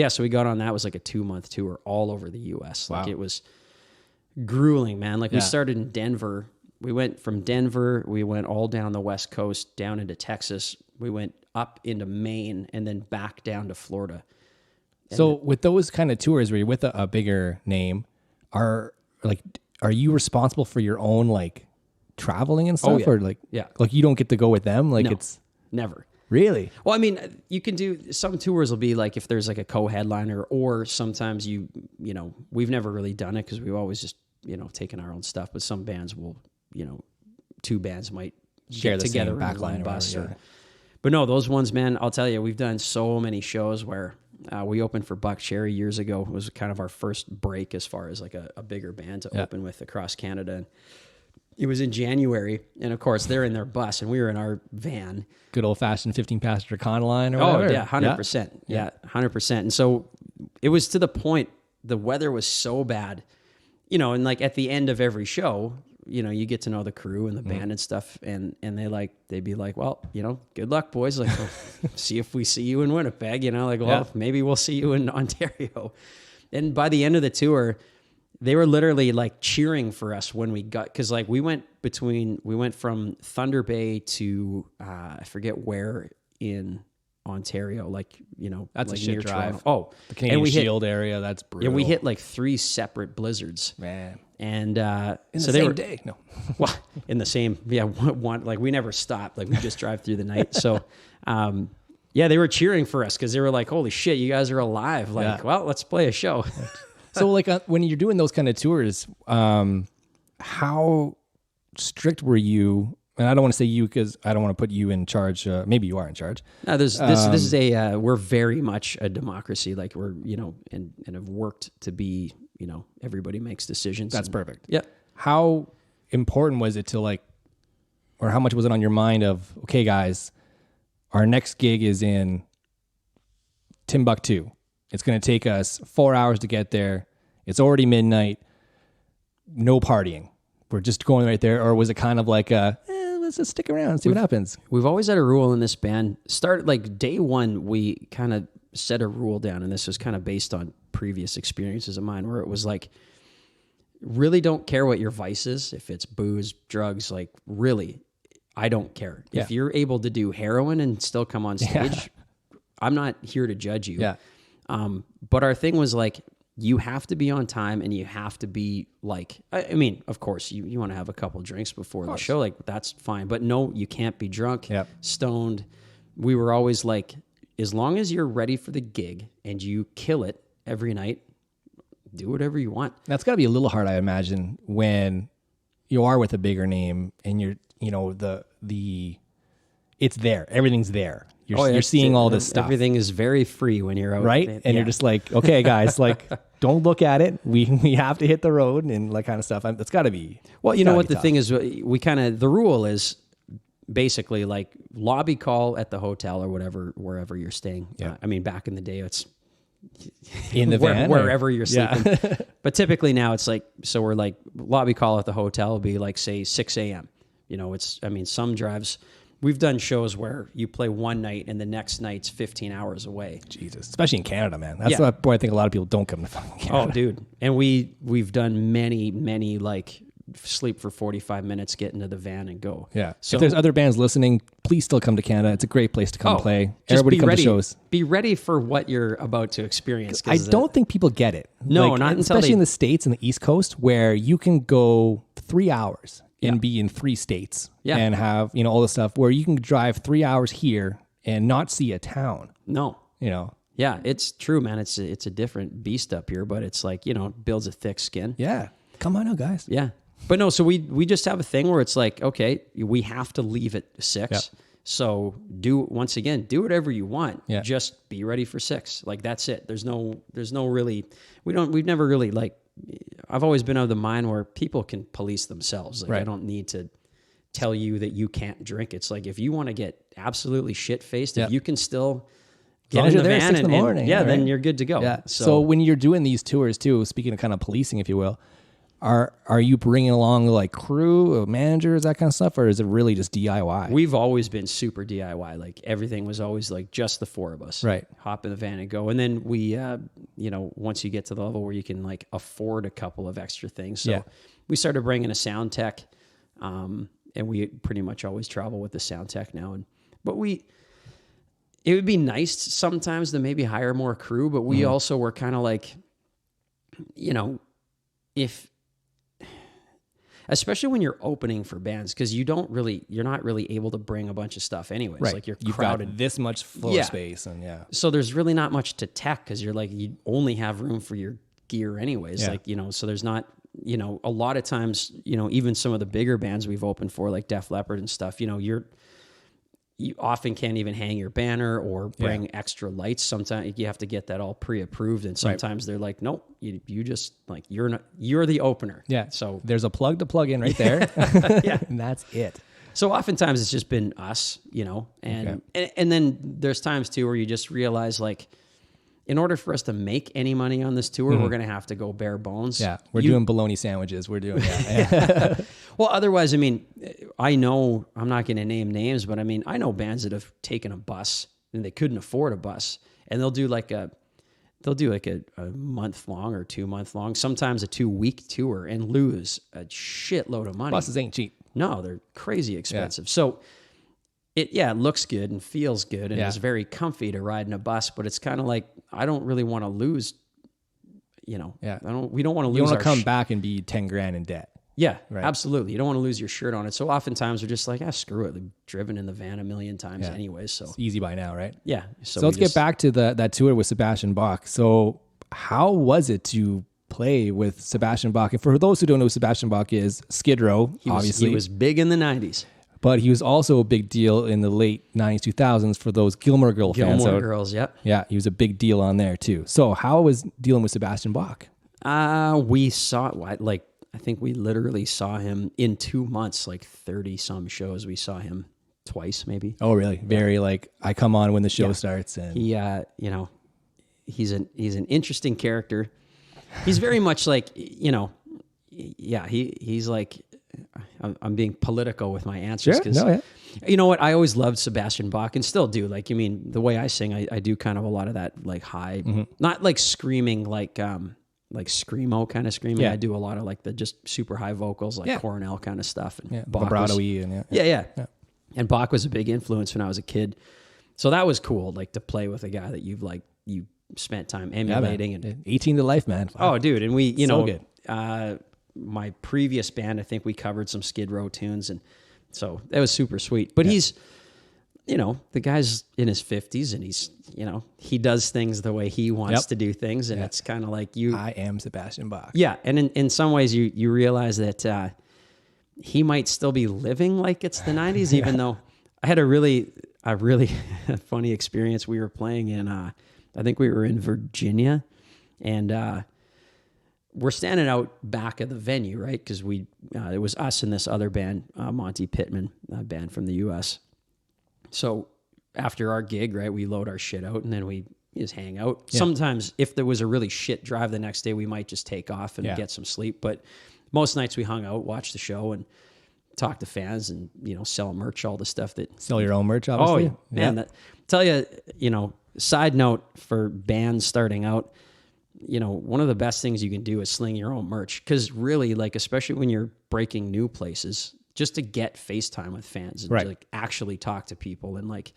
so we got on that. It was like a 2-month tour all over the U.S. Like it was grueling, man. Like we started in Denver. We went from Denver. We went all down the West Coast, down into Texas. We went up into Maine, and then back down to Florida. So with those kind of tours where you're with a bigger name, are you responsible for your own like traveling and stuff, or like you don't get to go with them? Like it's never. Really? Well, I mean, you can do some tours will be like if there's like a co-headliner, or sometimes we've never really done it because we've always just taken our own stuff. But some bands will, 2 bands might share get the together same in one backline bus. or But no, those ones, man, I'll tell you, we've done so many shows where we opened for Buck Cherry years ago. It was kind of our first break as far as like a bigger band to open with across Canada. And it was in January, and of course they're in their bus and we were in our van. Good old fashioned 15-passenger Econoline or whatever. Oh yeah, 100%. Yeah, 100%. And so it was to the point the weather was so bad, and like at the end of every show, you get to know the crew and the band and stuff, and they'd be like, well, good luck, boys. Like, see if we see you in Winnipeg. Like, well, maybe we'll see you in Ontario. And by the end of the tour, they were literally like cheering for us when we got, because like we went from Thunder Bay to I forget where in Ontario, that's like a shit near drive. Toronto. The Canadian Shield area, that's brutal. Yeah, we hit like 3 separate blizzards, man. And in the same day, no, well, in the same, one, like we never stopped, like we just drive through the night. So, they were cheering for us because they were like, "Holy shit, you guys are alive!" Like, well, let's play a show. So, like, when you're doing those kind of tours, how strict were you? And I don't want to say you because I don't want to put you in charge. Maybe you are in charge. No, this is we're very much a democracy. Like we're, and have worked to be, everybody makes decisions. That's perfect. Yeah. How important was it to or how much was it on your mind of, okay, guys, our next gig is in Timbuktu. It's going to take us 4 hours to get there. It's already midnight. No partying. We're just going right there. Or was it kind of like let's just stick around and see what happens? We've always had a rule in this band. Day one, we kind of set a rule down, and this was kind of based on previous experiences of mine, where it was like, really don't care what your vice is. If it's booze, drugs, like really, I don't care. Yeah. If you're able to do heroin and still come on stage, I'm not here to judge you. Yeah. But our thing was like, you have to be on time, and you have to be like, I mean, of course, you want to have a couple drinks before the show, like that's fine. But no, you can't be drunk, stoned. We were always like, as long as you're ready for the gig and you kill it every night, do whatever you want. That's got to be a little hard, I imagine, when you are with a bigger name and you're, it's there, everything's there. You're seeing all this stuff. Everything is very free when you're out. Right? And you're just like, okay, guys, like, don't look at it. We have to hit the road and like kind of stuff. That's got to be. Well, you know what the thing is, the rule is basically like lobby call at the hotel or whatever, wherever you're staying. Yeah. I mean, back in the day, it's in the van, wherever you're sleeping. Yeah. But typically now it's like, so we're like lobby call at the hotel will be like, say 6 a.m. Some drives, we've done shows where you play one night and the next night's 15 hours away. Jesus. Especially in Canada, man. That's why I think a lot of people don't come to fucking Canada. Oh, dude. And we've done many like sleep for 45 minutes, get into the van and go. Yeah. So if there's other bands listening, please still come to Canada. It's a great place to come play. Everybody come to shows. Be ready for what you're about to experience. I don't think people get it. No, not until especially in the States and the East Coast, where you can go 3 hours and be in 3 states and have, all this stuff, where you can drive 3 hours here and not see a town. No. Yeah, it's true, man. It's a different beast up here, but it's like, builds a thick skin. Yeah. Come on out, guys. Yeah. But no, so we just have a thing where it's like, okay, we have to leave at 6. Yep. So do whatever you want. Yeah. Just be ready for 6. Like that's it. There's no really, we've never really like, I've always been of the mind where people can police themselves. Like I don't need to tell you that you can't drink. It's like, if you want to get absolutely shit faced, if you can still get in the van then you're good to go. Yeah. So when you're doing these tours too, speaking of kind of policing, if you will, are you bringing along like crew, managers, that kind of stuff, or is it really just DIY? We've always been super DIY. Like everything was always like just the 4 of us. Right. Hop in the van and go. And then we, once you get to the level where you can like afford a couple of extra things. So we started bringing a sound tech, and we pretty much always travel with the sound tech now. But it would be nice sometimes to maybe hire more crew, but we also were kind of like, especially when you're opening for bands, because you're not really able to bring a bunch of stuff anyways. Right. Like you've crowded this much floor space and so there's really not much to tech, because you're like, you only have room for your gear anyways. Like, so there's not, a lot of times, even some of the bigger bands we've opened for, like Def Leppard and stuff, you often can't even hang your banner or bring extra lights. Sometimes you have to get that all pre-approved, and sometimes they're like, nope, you just like, you're the opener. Yeah. So there's a plug to plug in right there. And that's it. So oftentimes it's just been us, and then there's times too where you just realize, like, in order for us to make any money on this tour, we're going to have to go bare bones. Yeah. We're doing bologna sandwiches. We're doing, Well, otherwise, I mean, I know I'm not going to name names, but I mean, I know bands that have taken a bus and they couldn't afford a bus, and they'll do like a month long or 2 month long, sometimes a 2-week tour, and lose a shitload of money. Buses ain't cheap. No, they're crazy expensive. So it looks good and feels good, and it's very comfy to ride in a bus, but it's kind of like, I don't really want to lose, we don't want to lose. You want to come back and be 10 grand in debt. Yeah, right. Absolutely. You don't want to lose your shirt on it. So oftentimes we're just like, screw it. We've driven in the van a million times anyways. So it's easy by now, right? Yeah. So let's get back to that tour with Sebastian Bach. So how was it to play with Sebastian Bach? And for those who don't know who Sebastian Bach is, Skid Row, obviously. He was big in the 90s. But he was also a big deal in the late 90s, 2000s for those Gilmore Girls fans. Gilmore Girls, yep. Yeah, he was a big deal on there too. So how was dealing with Sebastian Bach? We saw, I think we literally saw him in 2 months, like 30 some shows. We saw him twice, maybe. Oh, really? Very I come on when the show starts. And he, he's an interesting character. He's very much like, he's like, I'm being political with my answers. Sure. You know what? I always loved Sebastian Bach and still do. Like, the way I sing, I do kind of a lot of that, like high, not like screaming, like screamo kind of screaming. Yeah. I do a lot of like the just super high vocals, like Cornell kind of stuff. And vibrato-y and yeah. And Bach was a big influence when I was a kid. So that was cool, like to play with a guy that you spent time emulating. And 18 to life, man. Wow. Oh, dude. And we, good. My previous band, I think we covered some Skid Row tunes, and so that was super sweet. But he's, the guy's in his 50s, and he's, he does things the way he wants to do things, and it's kind of like I am Sebastian Bach. Yeah, and in some ways, you realize that he might still be living like it's the 90s, even though I had a really funny experience. We were playing in, I think we were in Virginia, and we're standing out back of the venue, right? Because it was us and this other band, Monty Pittman, a band from the U.S. So after our gig, right, we load our shit out and then we just hang out. Yeah. Sometimes if there was a really shit drive the next day, we might just take off and get some sleep. But most nights we hung out, watched the show, and talk to fans and, sell merch, all the stuff that... Sell your own merch, obviously. Oh, man. Tell you, side note for bands starting out, one of the best things you can do is sling your own merch. Because really, like, especially when you're breaking new places, just to get FaceTime with fans and to, like, actually talk to people. And, like,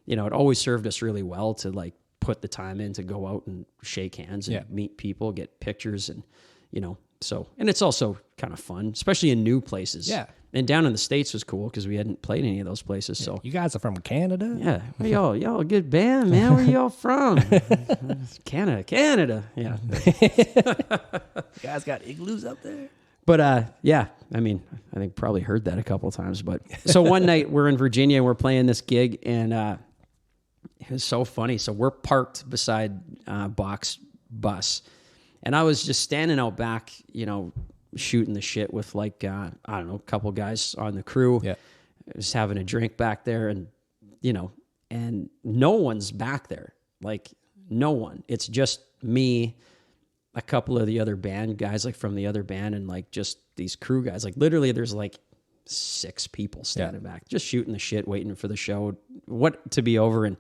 it always served us really well to, like, put the time in to go out and shake hands and meet people, get pictures, and, so, and it's also kind of fun, especially in new places. Yeah. And down in the States was cool because we hadn't played any of those places. So you guys are from Canada? Yeah. Hey, y'all a good band, man. Where y'all from? Canada. Yeah. You guys got igloos up there? But I think probably heard that a couple of times. But so one night we're in Virginia, we're playing this gig, and it was so funny. So we're parked beside Bach's bus, and I was just standing out back, shooting the shit with like, I don't know, a couple guys on the crew. Yeah. Just having a drink back there, and, and no one's back there. Like, no one. It's just me, a couple of the other band guys, like from the other band, and like just these crew guys. Like literally there's like 6 people standing back, just shooting the shit, waiting for the show to be over. And,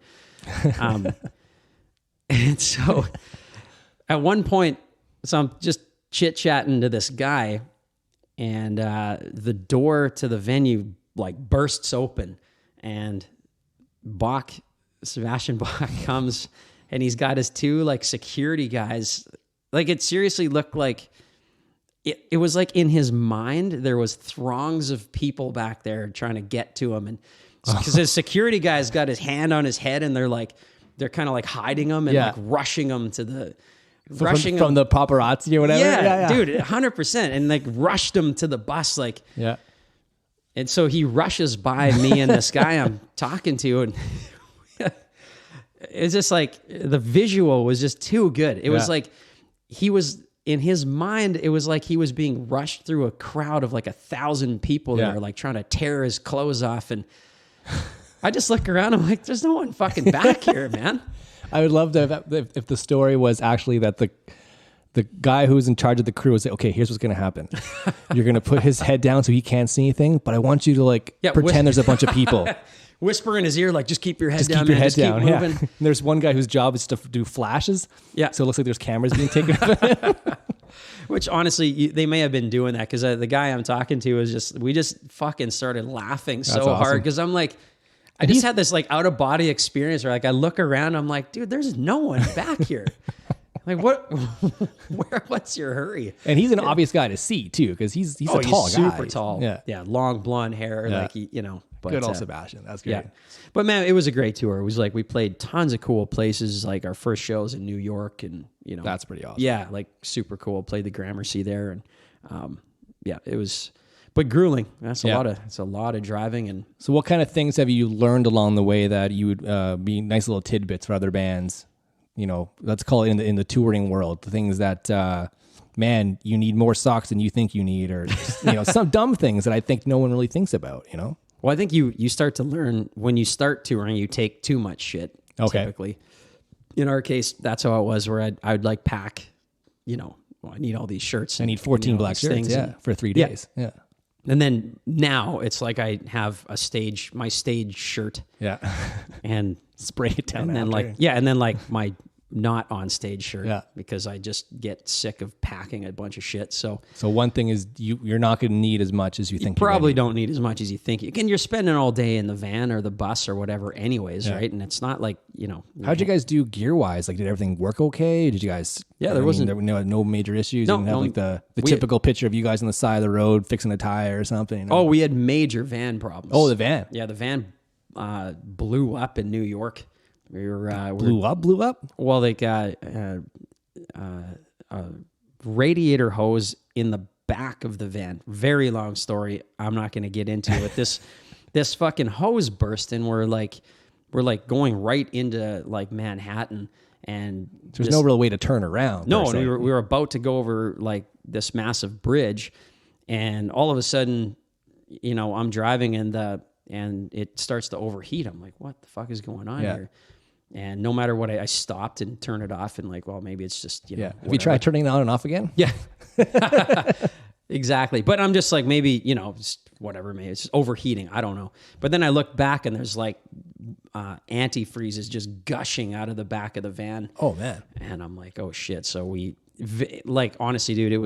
and so at one point, so I'm just chit-chatting to this guy, and the door to the venue like bursts open, and Sebastian Bach comes, and he's got his 2 like security guys. Like, it seriously looked like it was like in his mind there was throngs of people back there trying to get to him, and because his security guy's got his hand on his head, and they're kind of like hiding him and like rushing him to the from the paparazzi or whatever. Yeah, dude, 100%, and like rushed him to the bus, like And so he rushes by me and this guy I'm talking to, and it's just like the visual was just too good. It was like he was in his mind. It was like he was being rushed through a crowd of like 1,000 people that are like trying to tear his clothes off, and I just look around. I'm like, there's no one fucking back here, man. I would love to if the story was actually that the guy who's in charge of the crew would say, okay, here's what's going to happen. You're going to put his head down so he can't see anything, but I want you to like pretend there's a bunch of people. Whisper in his ear, like, just keep your head Just down, keep your man. head Just keep down. moving. Yeah. There's one guy whose job is to do flashes. Yeah. So it looks like there's cameras being taken of him. Which honestly, they may have been doing that because the guy I'm talking to we just fucking started laughing so awesome. hard because I'm like, I just had this like out of body experience where like I look around, I'm like, dude, there's no one back here. Like what? What's your hurry? And he's an obvious guy to see too, because he's a tall guy. Super tall. Yeah, long blonde hair, like But, good old Sebastian. That's great. Yeah. But man, it was a great tour. It was like we played tons of cool places, like our first shows in New York, and that's pretty awesome. Yeah, like super cool. Played the Gramercy there, and it was, but grueling. That's it's a lot of driving. And so, what kind of things have you learned along the way that you would be nice little tidbits for other bands? Let's call it in the touring world, the things that man, you need more socks than you think you need, or some dumb things that I think no one really thinks about. Well, I think you start to learn when you start touring, you take too much shit. Okay. Typically. In our case, that's how it was, where I'd like pack, I need all these shirts. I need 14 black shirts, for 3 days. Yeah. And then now it's like I have my stage shirt. Yeah. And spray it down. And then my not on stage shirt. Yeah. Because I just get sick of packing a bunch of shit. So one thing is you're not going to need as much as you think. You probably don't need as much as you think. Again, you're spending all day in the van or the bus or whatever anyways, right? And it's not like, How'd you guys do gear wise? Like, did everything work okay? Did you guys? Yeah, there wasn't no major issues. No, you didn't have the typical picture of you guys on the side of the road fixing a tire or something. Oh, we had major van problems. Oh, the van. Yeah, the van blew up in New York. Blew up. Well, they got a radiator hose in the back of the van. Very long story. I'm not going to get into it. This fucking hose burst, and we're going right into like Manhattan, and there's no real way to turn around. No, and we were about to go over like this massive bridge, and all of a sudden, I'm driving and it starts to overheat. I'm like, what the fuck is going on here? And no matter what, I stopped and turned it off, and like, well, maybe it's just, Have you tried turning it on and off again? Yeah. Exactly. But I'm just like, maybe, just whatever, maybe it's just overheating. I don't know. But then I look back and there's like antifreeze is just gushing out of the back of the van. Oh, man. And I'm like, oh shit. So honestly, dude, it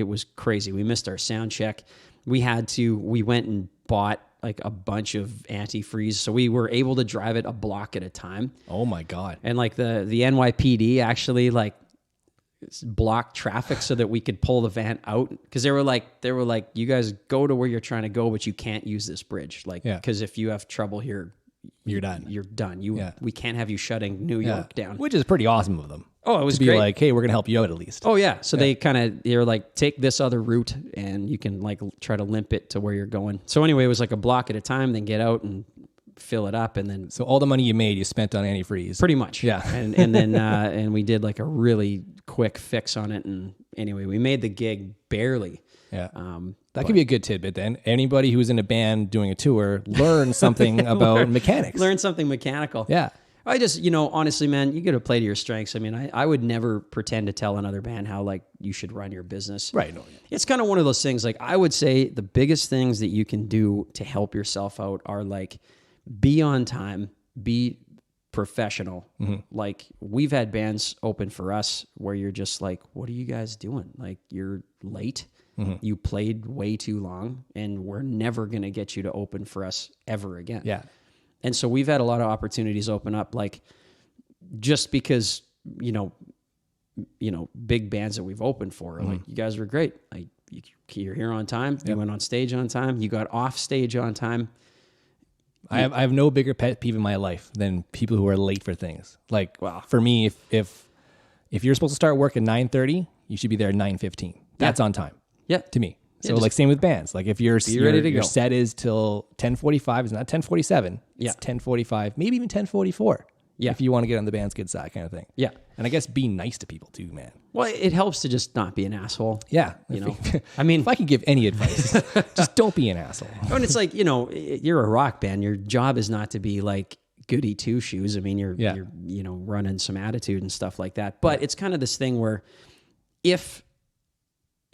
was crazy. We missed our sound check. We went and bought like a bunch of antifreeze, so we were able to drive it a block at a time. Oh my God. And like the NYPD actually like blocked traffic so that we could pull the van out, because they were like, you guys go to where you're trying to go, but you can't use this bridge, like, because if you have trouble here, you're done. You're done. We can't have you shutting New York down. Which is pretty awesome of them. Oh, it was to be great. Like, hey, we're gonna help you out at least. Oh yeah. So they're like, take this other route and you can like try to limp it to where you're going. So anyway, it was like a block at a time, then get out and fill it up, and then so all the money you made you spent on antifreeze. Pretty much. Yeah. and then and we did like a really quick fix on it, and anyway, we made the gig barely. Yeah. That could be a good tidbit then. Anybody who's in a band doing a tour, learn something about mechanics. Learn something mechanical. Yeah. I just, honestly, man, you got to play to your strengths. I mean, I would never pretend to tell another band how like you should run your business. Right. No, It's kind of one of those things. Like, I would say the biggest things that you can do to help yourself out are like, be on time, be professional. Mm-hmm. Like, we've had bands open for us where you're just like, what are you guys doing? Like, you're late. Mm-hmm. You played way too long, and we're never going to get you to open for us ever again. Yeah. And so we've had a lot of opportunities open up, like, just because, big bands that we've opened for, mm-hmm. like, you guys were great. Like, you're here on time. Yep. You went on stage on time. You got off stage on time. I have no bigger pet peeve in my life than people who are late for things. Like, for me, if you're supposed to start work at 9:30, you should be there at 9:15. That's on time. Yeah. To me. So like same with bands. Like if your set is till 10:45, it's not 10:47. It's 10:45, maybe even 10:44. Yeah. If you want to get on the band's good side kind of thing. Yeah. And I guess be nice to people too, man. Well, it helps to just not be an asshole. Yeah. I mean, if I can give any advice, just don't be an asshole. And it's like, you're a rock band. Your job is not to be like goody two shoes. I mean, you're running some attitude and stuff like that. But it's kind of this thing where if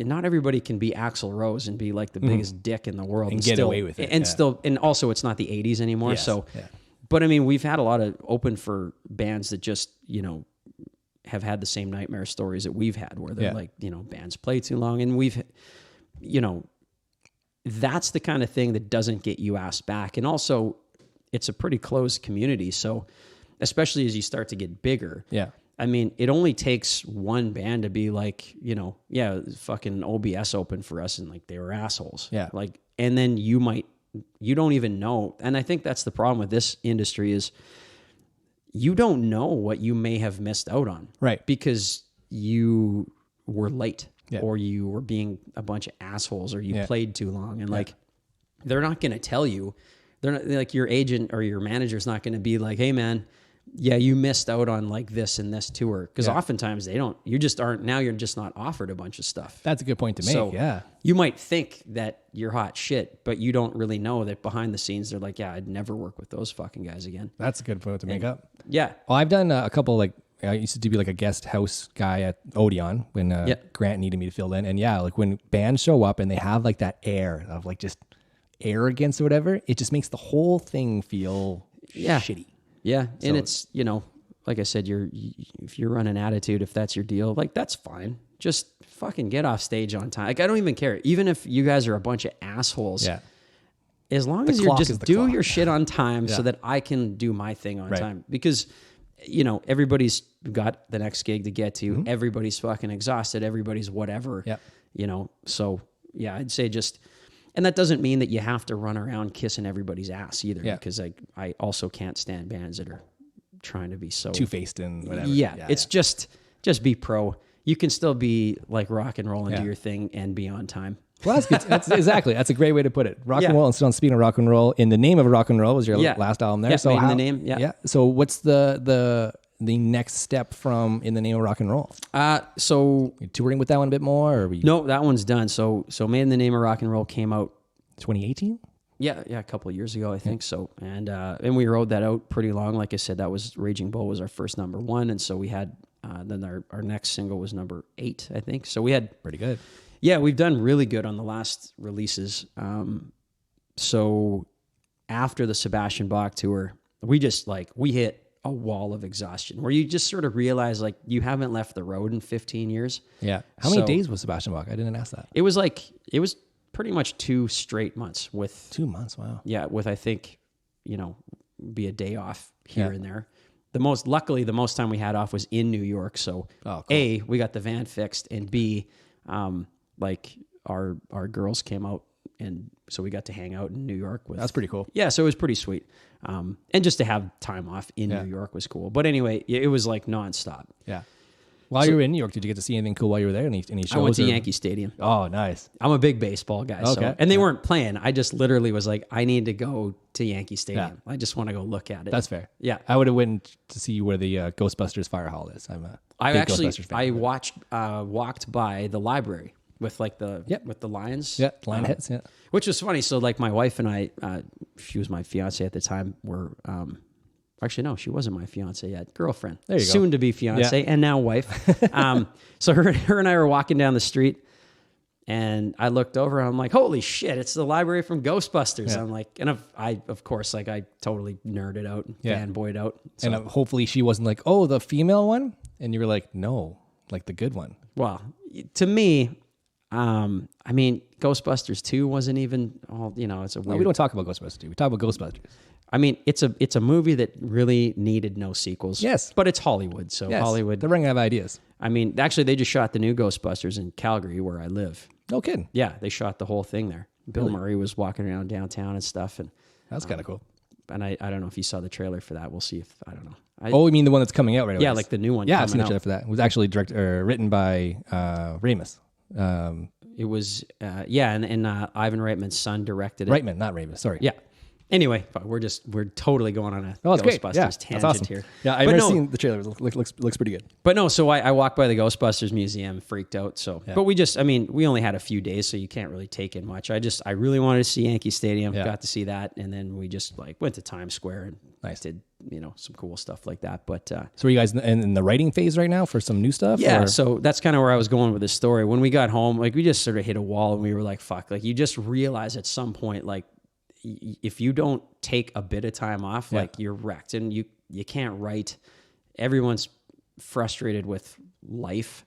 not everybody can be Axl Rose and be like the biggest dick in the world And get away with it, and yeah. still, and also it's not the 80s anymore. Yes, So, yeah. but I mean, we've had a lot of open for bands that just, you know, have had the same nightmare stories that we've had where they're Yeah. like, you know, bands play too long, and we've, you know, that's the kind of thing that doesn't get you asked back. And also it's a pretty closed community. So especially as you start to get bigger, Yeah. I mean, it only takes one band to be like, you know, yeah, fucking OBS opened for us and like they were assholes. Yeah. Like, and then you don't even know. And I think that's the problem with this industry is you don't know what you may have missed out on. Right. Because you were late Yeah. or you were being a bunch of assholes or you Yeah. played too long. And like, they're not going to tell you. They're not like your agent or your manager's not going to be like, hey man, yeah, you missed out on like this and this tour. Cause oftentimes you just aren't, now you're just not offered a bunch of stuff. That's a good point to make. So Yeah. you might think that you're hot shit, but you don't really know that behind the scenes, they're like, yeah, I'd never work with those fucking guys again. That's a good point to make up. Yeah. Well, I've done a couple, like, I used to be like a guest house guy at Odeon when Grant needed me to fill in. And yeah, like when bands show up and they have like that air of like just arrogance or whatever, it just makes the whole thing feel shitty. Yeah. And it's, you know, like I said, if you're running attitude, if that's your deal, like that's fine. Just fucking get off stage on time. Like I don't even care. Even if you guys are a bunch of assholes. Yeah. As long as you just do your shit on time Yeah. so that I can do my thing on time. Because, you know, everybody's got the next gig to get to. Everybody's fucking exhausted. Everybody's whatever. Yeah. You know, so yeah, I'd say just, and that doesn't mean that you have to run around kissing everybody's ass either. Yeah. Because I also can't stand bands that are trying to be so Two-faced and whatever. Yeah. It's just be pro. You can still be like rock and roll and do your thing and be on time. Well, that's good. That's exactly. That's a great way to put it. Rock Yeah. and roll. And so, speaking of rock and roll, In the Name of Rock and Roll was your last album there. Yeah, So Made in the Name, yeah. So what's the next step from In the Name of Rock and Roll? So You touring with that one a bit more, or we no, that one's done. So Made in the Name of Rock and Roll came out 2018? Yeah, a couple of years ago, I think so. And we rode that out pretty long. Like I said, that was Raging Bull was our first number one, and so we had then our next single was number 8, I think. So we had Pretty good. Yeah, we've done really good on the last releases. So after the Sebastian Bach tour, we just we hit a wall of exhaustion where you just sort of realize like you haven't left the road in 15 years. Yeah. How many So- days was Sebastian Bach? I didn't ask that. It was pretty much 2 straight months with 2 months. Wow. Yeah, with I think, be a day off here Yeah. and there. Luckily, the most time we had off was in New York. So cool. A, we got the van fixed, and B, our girls came out, and so we got to hang out in New York with. That's pretty cool. Yeah, so it was pretty sweet. And just to have time off in New York was cool. But anyway, it was like nonstop. Yeah. While you were in New York, did you get to see anything cool while you were there? Any shows? I went to or- Yankee Stadium. Oh, nice. I'm a big baseball guy. Okay. And they weren't playing. I just literally was like, I need to go to Yankee Stadium. I just want to go look at it. That's fair. Yeah. I would have went to see where the Ghostbusters Fire Hall is. I'm a big Ghostbusters fan. walked by the library with with the lions. Yeah, lion heads. Yeah. Which was funny. So like my wife and I, she was my fiance at the time, were, actually, no, she wasn't my fiance yet. Girlfriend. There you go. Soon to be fiance and now wife. So her and I were walking down the street, and I looked over and I'm like, holy shit, it's the library from Ghostbusters. Yeah. I'm like, and of course, I totally nerded out and fanboyed out. So, And hopefully she wasn't like, oh, the female one? And you were like, no, like the good one. well, to me, I mean, Ghostbusters 2 wasn't even all, it's a weird. No, we don't talk about Ghostbusters 2. We talk about Ghostbusters. I mean, it's a movie that really needed no sequels. Yes. But it's Hollywood, so Yes, Hollywood. they're running out of ideas. I mean, actually, they just shot the new Ghostbusters in Calgary, where I live. No kidding. Yeah, they shot the whole thing there. Bill Murray was walking around downtown and stuff, and That's kind of cool. I don't know if you saw the trailer for that. We'll see if I don't know. Oh, you mean the one that's coming out right away? Yeah, like the new one. Yeah, I've seen the coming trailer out. for that. It was actually written by Ramis. It was and Ivan Reitman's son directed it. Reitman, not Ramis. Sorry. Yeah. Anyway, but we're totally going on a it's great. Ghostbusters Yeah, tangent that's awesome. here. Yeah, I've But never no, seen the trailer. It looks pretty good. But no, so I walked by the Ghostbusters museum, freaked out. So, but we only had a few days, so you can't really take in much. I really wanted to see Yankee Stadium, got to see that, and then we just like went to Times Square and did some cool stuff like that. But so are you guys in the writing phase right now for some new stuff? yeah, or? so that's kind of where I was going with this story. When we got home, like we just sort of hit a wall, and we were like, "Fuck!" Like you just realize at some point, like if you don't take a bit of time off, like you're wrecked, and you can't write. Everyone's frustrated with life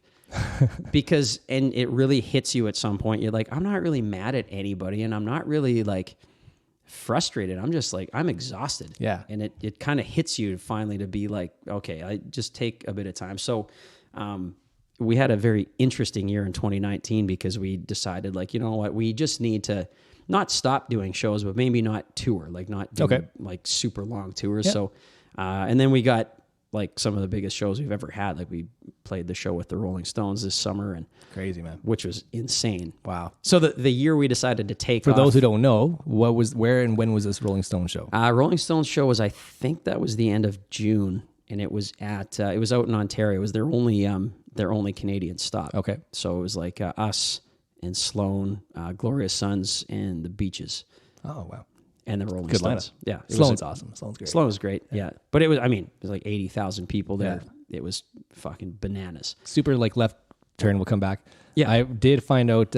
because, and it really hits you at some point. You're like, I'm not really mad at anybody, and I'm not really like frustrated. I'm just like, I'm exhausted. Yeah. And it kind of hits you finally to be like, okay, I just take a bit of time. So, we had a very interesting year in 2019 because we decided like, you know what, we just need to not stop doing shows, but maybe not tour, like not do like super long tours. Yeah. So, and then we got like some of the biggest shows we've ever had. Like we played the show with the Rolling Stones this summer, and crazy, man, which was insane. Wow. So the year we decided to take for off, those who don't know, where and when was this Rolling Stones show? Rolling Stones show was, I think that was the end of June, and it was at it was out in Ontario. It was their only Canadian stop. Okay. So it was like us and Sloan, Glorious Sons, and the Beaches. Oh wow. And the Rolling Good Stones. lineup. Yeah. Sloan's awesome. Sloan's great. Sloan was great. Yeah. But it was like 80,000 people there. Yeah. It was fucking bananas. Super like left turn. We'll come back. Yeah. I did find out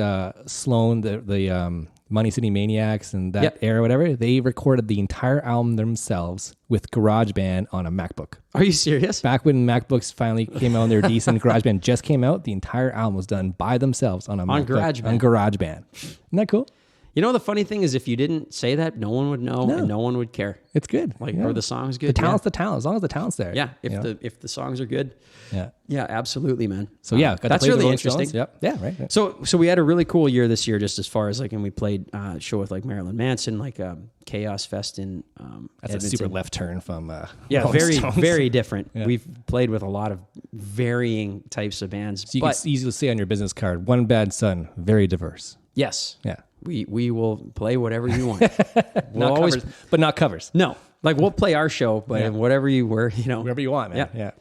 Sloan, the Money City Maniacs and that era, whatever, they recorded the entire album themselves with GarageBand on a MacBook. Are you serious? Back when MacBooks finally came out and they were decent, GarageBand just came out, the entire album was done by themselves on a MacBook. GarageBand. On GarageBand. Isn't that cool? You know, the funny thing is if you didn't say that, no one would know and no one would care. It's good. Like, or the song's good. The talent's the talent, as long as the talent's there. Yeah. If the songs are good. Yeah. Yeah, absolutely, man. So yeah, that's really interesting. Yep. Yeah, right. So we had a really cool year this year, just as far as like, and we played a show with like Marilyn Manson, like Chaos Fest in that's Edmonton. a super left turn from very Stones. Very different. Yeah. We've played with a lot of varying types of bands. So you can easily say on your business card, One Bad Son, very diverse. Yes. Yeah. We will play whatever you want. We'll always, but not covers. No, like we'll play our show, but whatever you were, wherever you want, man. Yeah.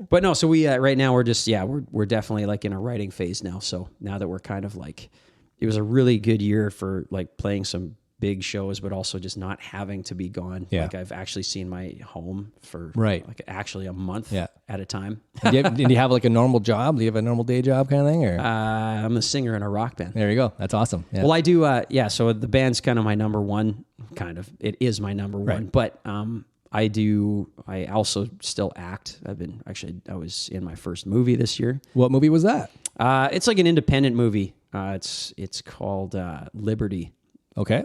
But no, so we right now we're just we're definitely like in a writing phase now. So now that we're kind of like, it was a really good year for like playing some big shows, but also just not having to be gone. Yeah. Like I've actually seen my home for like actually a month at a time. Did you have like a normal job? Do you have a normal day job kind of thing? Or I'm a singer in a rock band. There you go. That's awesome. Yeah. Well, I do. So the band's kind of my number one. Kind of, it is my number one. But I also still act. I was in my first movie this year. What movie was that? It's like an independent movie. It's called Liberty. Okay.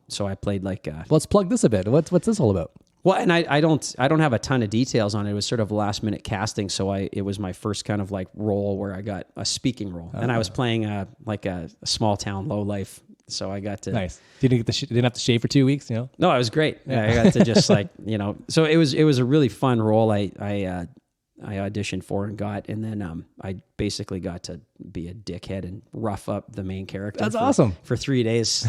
So I played like. Let's plug this a bit. What's this all about? Well, and I don't have a ton of details on it. It was sort of a last minute casting, so it was my first kind of like role where I got a speaking role, and I was playing a small town low life. So I got to nice. Didn't have to shave for 2 weeks, No, it was great. Yeah, I got to just So it was a really fun role. I auditioned for and got, and then I basically got to be a dickhead and rough up the main character. That's awesome. For 3 days.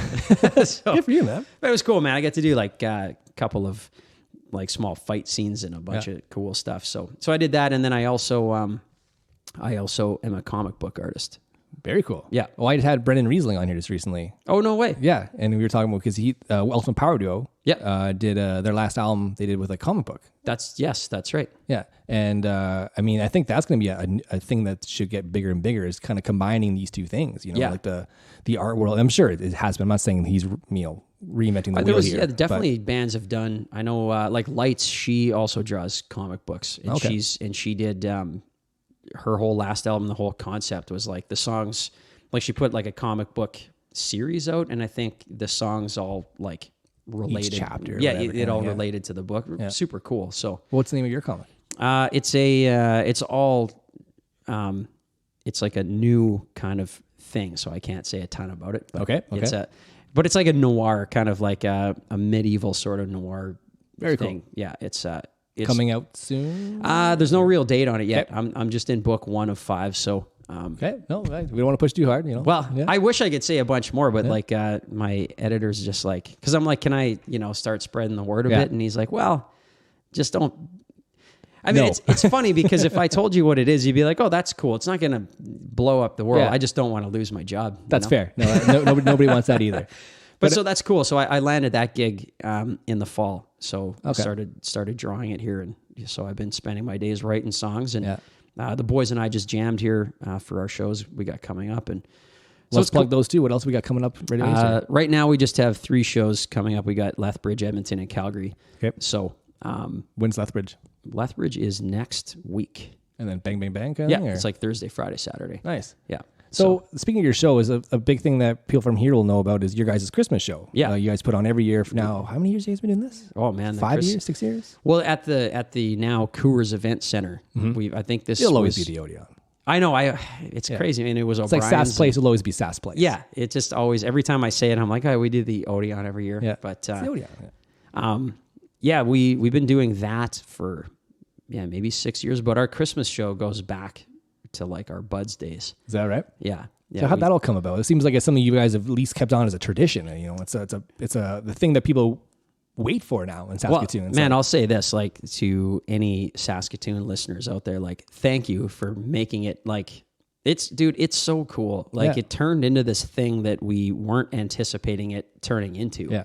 So, good for you, man. It was cool, man. I got to do like a couple of like small fight scenes and a bunch of cool stuff. So I did that, and then I also am a comic book artist. Very cool. Yeah. Well, I had Brendan Riesling on here just recently. Oh, no way. Yeah. And we were talking about, because he, Ultimate Power Duo, did their last album they did with a comic book. That's right. Yeah. And I think that's going to be a thing that should get bigger and bigger, is kind of combining these two things, like the art world. I'm sure it has been. I'm not saying he's, reinventing the wheel here. Yeah, definitely bands have done. I know like Lights, she also draws comic books. And she did her whole last album, the whole concept was like the songs, like she put like a comic book series out, and I think the songs all like related. Each chapter. Yeah, it all related to the book. Yeah. Super cool. So what's the name of your comic? It's like a new kind of thing, so I can't say a ton about it. But okay. It's like a noir, kind of like a medieval sort of noir thing. Cool. Yeah, it's coming out soon. There's no real date on it yet. Okay. I'm just in book 1 of 5, so Okay. No, right. We don't want to push too hard, you know. Well, Yeah. I wish I could say a bunch more, but like my editor's just like, because I'm like, can I, start spreading the word a bit? And he's like, well, just don't. I mean, it's funny because if I told you what it is, you'd be like, oh, that's cool. It's not going to blow up the world. Yeah. I just don't want to lose my job. That's fair. No, nobody wants that either. But so that's cool. So I landed that gig in the fall. So I started drawing it here. And so I've been spending my days writing songs. And the boys and I just jammed here for our shows we got coming up. And so let's plug those two. What else we got coming up? Right now, we just have 3 shows coming up. We got Lethbridge, Edmonton, and Calgary. Okay. So when's Lethbridge? Lethbridge is next week. And then bang, bang, bang kind of thing? It's like Thursday, Friday, Saturday. Nice. Yeah. So speaking of your show, is a big thing that people from here will know about is your guys' Christmas show. Yeah. You guys put on every year for now. How many years have you guys been doing this? Oh man. 5 years, 6 years? Well, at the now Coors Event Center, I think this It'll always be the Odeon. I know. It's crazy. I mean, it was It's like Sass Place will always be Sass Place. Yeah. It just always, every time I say it, I'm like, oh, we do the Odeon every year. Yeah. But it's the Odeon. We've been doing that for maybe 6 years, but our Christmas show goes back to like our Buds days. Is that right? Yeah. So how'd that all come about? It seems like it's something you guys have at least kept on as a tradition. You know, it's the thing that people wait for now in Saskatoon. Well, man, I'll say this, like, to any Saskatoon listeners out there, like, thank you for making it, like, it's so cool. Like, it turned into this thing that we weren't anticipating it turning into. Yeah.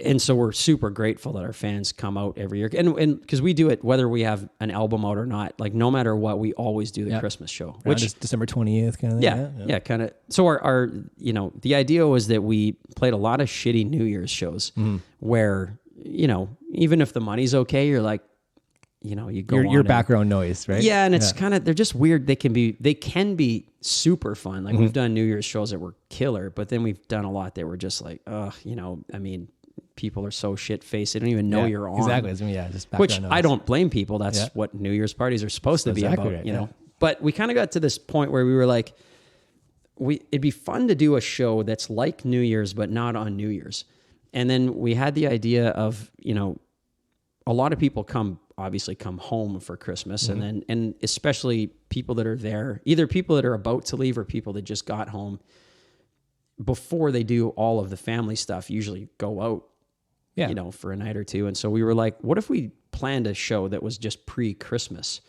And so we're super grateful that our fans come out every year. And because we do it, whether we have an album out or not, like no matter what, we always do the Christmas show. Which is December 20th kind of thing. Yeah, kind of. So our the idea was that we played a lot of shitty New Year's shows where, even if the money's okay, you're like, you go your background noise, right? Yeah, and it's kind of, they're just weird. They can be super fun. Like we've done New Year's shows that were killer, but then we've done a lot that were just like, I mean, people are so shit-faced. They don't even know you're on. Exactly. Just which noise. I don't blame people. That's what New Year's parties are supposed to be about, right, you know. But we kind of got to this point where we were like, it'd be fun to do a show that's like New Year's, but not on New Year's. And then we had the idea of, a lot of people come home for Christmas, and especially people that are there, either people that are about to leave or people that just got home before they do all of the family stuff, usually go out, for a night or two. And so we were like, what if we planned a show that was just pre-Christmas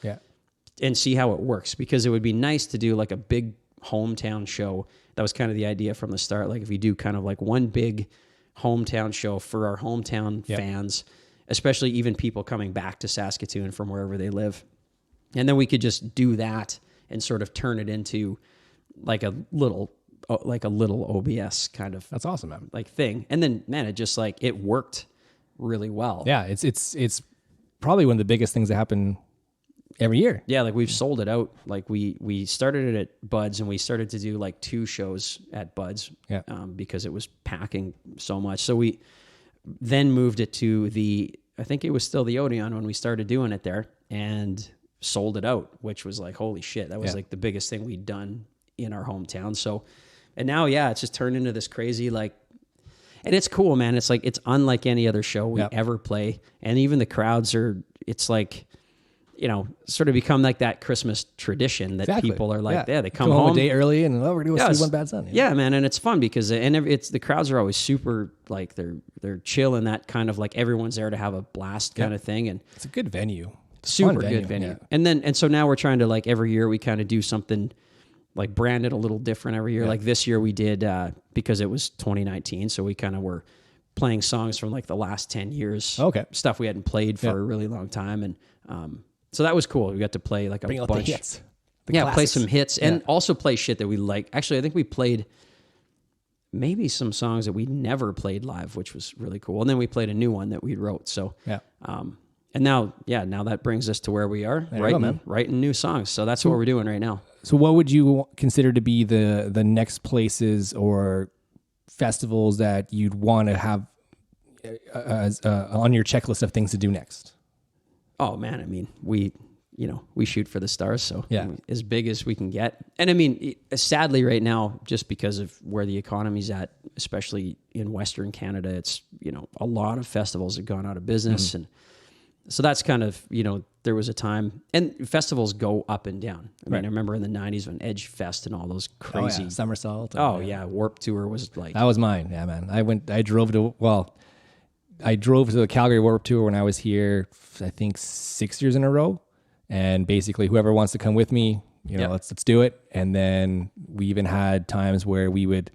and see how it works? Because it would be nice to do like a big hometown show. That was kind of the idea from the start. Like if we do kind of like one big hometown show for our hometown fans, especially even people coming back to Saskatoon from wherever they live. And then we could just do that and sort of turn it into like a little OBS kind of. That's awesome, man. Like thing. And then, man, it just like, it worked really well. Yeah. It's probably one of the biggest things that happen every year. Yeah. Like we've sold it out. Like we started it at Buds and we started to do like 2 shows at Buds because it was packing so much. So we then moved it to I think it was still the Odeon when we started doing it there, and sold it out, which was like, holy shit. That was like the biggest thing we'd done in our hometown. So, and now, it's just turned into this crazy, like, and it's cool, man. It's like, it's unlike any other show we ever play. And even the crowds it's like, sort of become like that Christmas tradition that people are like, they come home a day early and we're going to see One Bad Son. Yeah, man. And it's fun because, the crowds are always super, like they're chill and that kind of like everyone's there to have a blast kind of thing. And it's a good venue. Super good venue. Yeah. And so now we're trying to, like, every year we kind of do something like brand it a little different every year. Yeah. Like this year we did, because it was 2019. So we kind of were playing songs from like the last 10 years. Okay. Stuff we hadn't played for a really long time. And, so that was cool. We got to play like Bring a out bunch. The hits. Play some hits and also play shit that we like. Actually, I think we played maybe some songs that we never played live, which was really cool. And then we played a new one that we wrote. So, and now that brings us to where we are, writing new songs. So that's what we're doing right now. So what would you consider to be the next places or festivals that you'd want to have as on your checklist of things to do next? Oh man, I mean, we shoot for the stars, so as big as we can get. And I mean, sadly right now, just because of where the economy's at, especially in Western Canada, it's, a lot of festivals have gone out of business. And So that's kind of, there was a time, and festivals go up and down. I mean, I remember in the 90s when Edge Fest and all those crazy Somersault. Warped Tour was like, that was mine. Yeah, man. I drove to the Calgary Warped Tour when I was here, I think 6 years in a row. And basically whoever wants to come with me, let's do it. And then we even had times where we would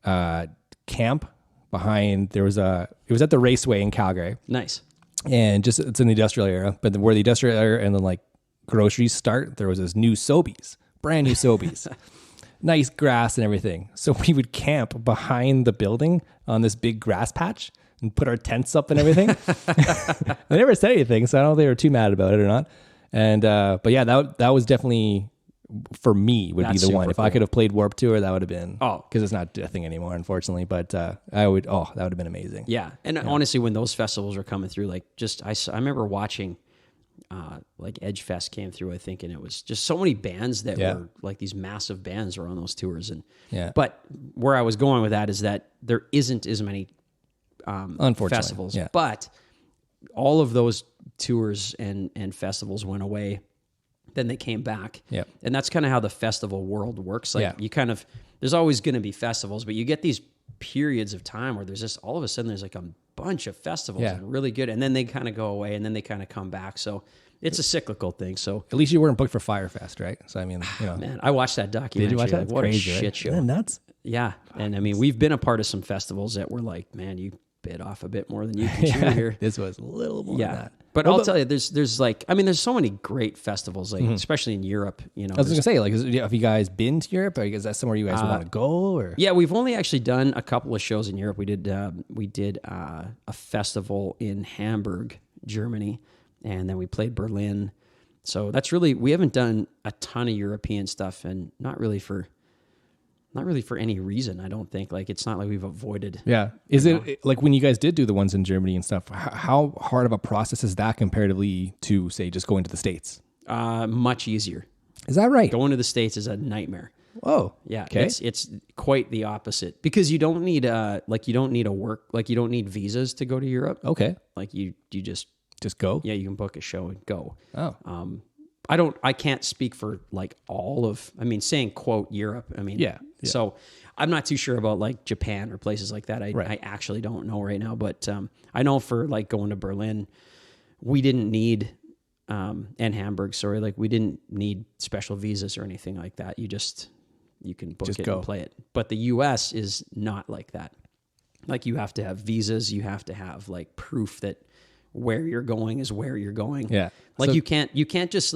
camp behind, it was at the Raceway in Calgary. Nice. And it's in the industrial area, but where the industrial area and then like groceries start, there was this new Sobeys, brand new Sobeys, nice grass and everything. So we would camp behind the building on this big grass patch and put our tents up and everything. They never said anything, so I don't know if they were too mad about it or not. And but yeah, that was definitely, for me, would be the one. If I could have played Warped Tour, that would have been, because it's not a thing anymore, unfortunately. But that would have been amazing. Yeah, and honestly, when those festivals were coming through, like I remember watching, like Edge Fest came through, I think, and it was just so many bands that were like these massive bands were on those tours. And but where I was going with that is that there isn't as many festivals, but all of those tours and festivals went away. Then they came back. Yeah. And that's kind of how the festival world works. Like you kind of, there's always going to be festivals, but you get these periods of time where there's just all of a sudden there's like a bunch of festivals and really good. And then they kind of go away and then they kind of come back. So it's a cyclical thing. So at least you weren't booked for Firefest, right? So I mean, man, I watched that documentary. Did you watch that? Like, what crazy, a shit show. Isn't that nuts? Yeah. And I mean, we've been a part of some festivals that were like, man, you bit off a bit more than you can chew here. This was a little more than that. But I'll tell you, there's like, I mean, there's so many great festivals, like especially in Europe. I was gonna say, like, have you guys been to Europe? Or is that somewhere you guys want to go? Or yeah, we've only actually done a couple of shows in Europe. We did a festival in Hamburg, Germany, and then we played Berlin. So that's really, we haven't done a ton of European stuff, and not really for any reason, I don't think. Like, it's not like we've avoided. Yeah. Is it like when you guys did do the ones in Germany and stuff, how hard of a process is that comparatively to, say, just going to the States? Much easier. Is that right? Going to the States is a nightmare. Oh, yeah. Okay. It's quite the opposite, because you don't need you don't need visas to go to Europe. Okay. Like you just go. Yeah. You can book a show and go. Oh. I can't speak for like saying quote Europe. I mean, yeah. So I'm not too sure about like Japan or places like that. I actually don't know right now, but I know for like going to Berlin, we didn't need, and Hamburg, sorry, like we didn't need special visas or anything like that. You can book it and play it. But the US is not like that. Like you have to have visas. You have to have like proof that where you're going is where you're going. Yeah. Like you can't just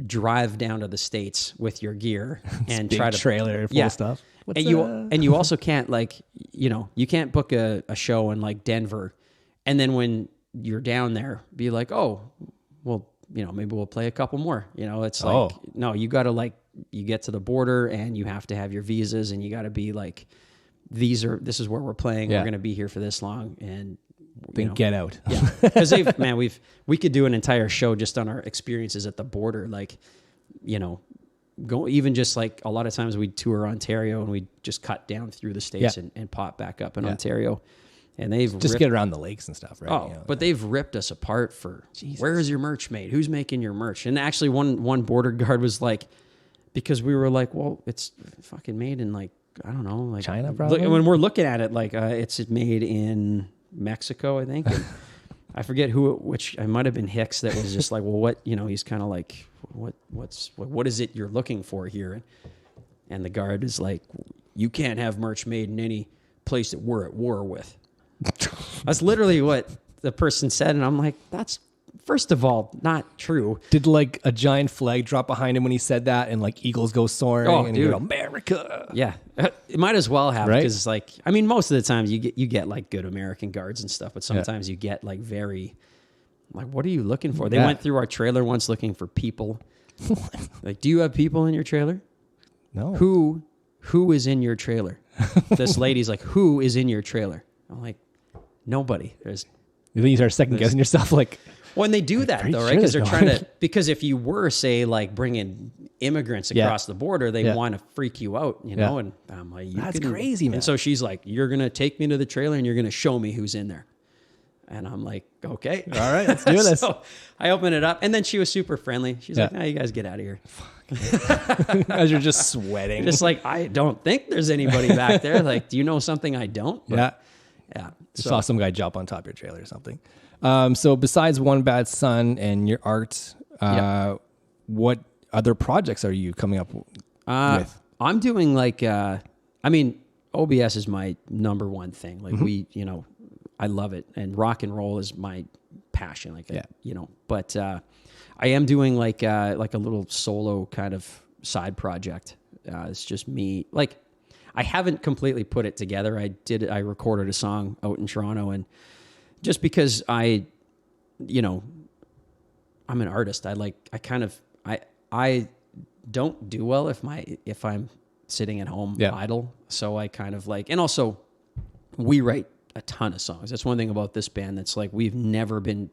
drive down to the States with your gear and big try to trailer full of stuff. And you also can't you can't book a show in like Denver, and then when you're down there be like, oh, well, maybe we'll play a couple more. It's like, no, you got to you get to the border and you have to have your visas, and you got to be like, this is where we're playing. We're going to be here for this long, and then get out. Yeah. Because we could do an entire show just on our experiences at the border. Like, go even just like a lot of times we'd tour Ontario and we'd just cut down through the States and pop back up in Ontario. And they've just get around the lakes and stuff, right? Oh, but they've ripped us apart for where is your merch made? Who's making your merch? And actually one border guard was like, because we were like, well, it's fucking made in like, I don't know, like China probably. When we're looking at it, like it's made in Mexico, I think. And I forget which I might have been Hicks that was just like, well, what, he's kind of like, what is it you're looking for here? And the guard is like, you can't have merch made in any place that we're at war with. That's literally what the person said. And I'm like, that's, first of all, not true. Did like a giant flag drop behind him when he said that, and like eagles go soaring and dude, America? Yeah, it might as well have, because it's like, I mean, most of the times you get like good American guards and stuff, but sometimes you get like very, like, what are you looking for? They went through our trailer once looking for people. Like, do you have people in your trailer? No. Who is in your trailer? This lady's like, who is in your trailer? I'm like, nobody. You start second guessing yourself, like. When they do that, though, right? Because they're trying to. Because if you were, say, like bringing immigrants across the border, they want to freak you out, And I'm like, that's crazy, man. And so she's like, "You're gonna take me to the trailer, and you're gonna show me who's in there." And I'm like, okay. All right, let's do this. So I open it up, and then she was super friendly. She's like, "No, you guys get out of here." As you're just sweating. Just like, I don't think there's anybody back there. Like, do you know something I don't? But, yeah. So, saw some guy jump on top of your trailer or something. So besides One Bad Son and your art, what other projects are you coming up with? I'm doing like, OBS is my number one thing. Like I love it, and rock and roll is my passion. Like, but I am doing like a little solo kind of side project. It's just me. Like, I haven't completely put it together. I recorded a song out in Toronto, and just because I'm an artist. I don't do well if I'm sitting at home idle. So I kind of like, and also we write a ton of songs. That's one thing about this band that's like, we've never been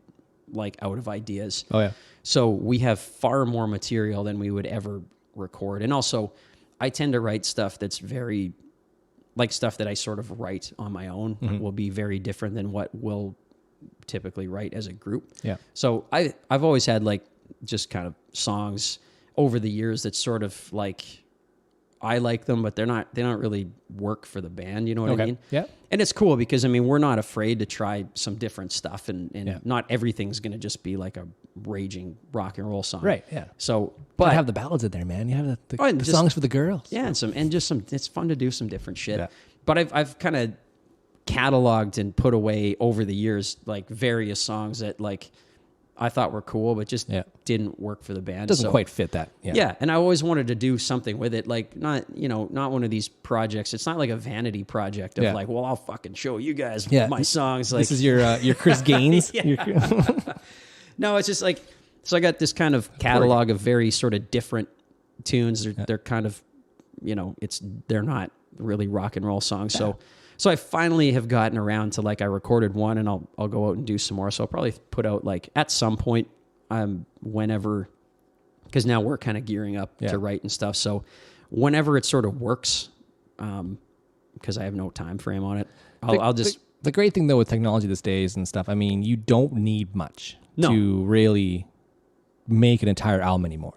like out of ideas. Oh yeah. So we have far more material than we would ever record. And also I tend to write stuff that's very like stuff that I sort of write on my own will be very different than what we'll typically write as a group. Yeah. So I've always had like just kind of songs over the years that sort of like, I like them, but they don't really work for the band. You know what I mean? Yeah. And it's cool because we're not afraid to try some different stuff, and not everything's going to just be like a raging rock and roll song. Right. Yeah. So, but but have the ballads in there, man. You have the songs for the girls. Yeah. And just some, it's fun to do some different shit. Yeah. But I've kind of cataloged and put away over the years, like various songs that like I thought were cool, but just didn't work for the band. Doesn't quite fit that. Yeah. And I always wanted to do something with it. Like not one of these projects. It's not like a vanity project of like, well, I'll fucking show you guys my songs. Like, this is your Chris Gaines. No, it's just like, so I got this kind of catalog of very sort of different tunes. They're kind of, they're not really rock and roll songs. So I finally have gotten around to like, I recorded one, and I'll go out and do some more. So I'll probably put out like at some point, whenever, because now we're kind of gearing up to write and stuff. So whenever it sort of works, because I have no time frame on it, I'll just. The great thing though with technology these days and stuff, you don't need much to really make an entire album anymore.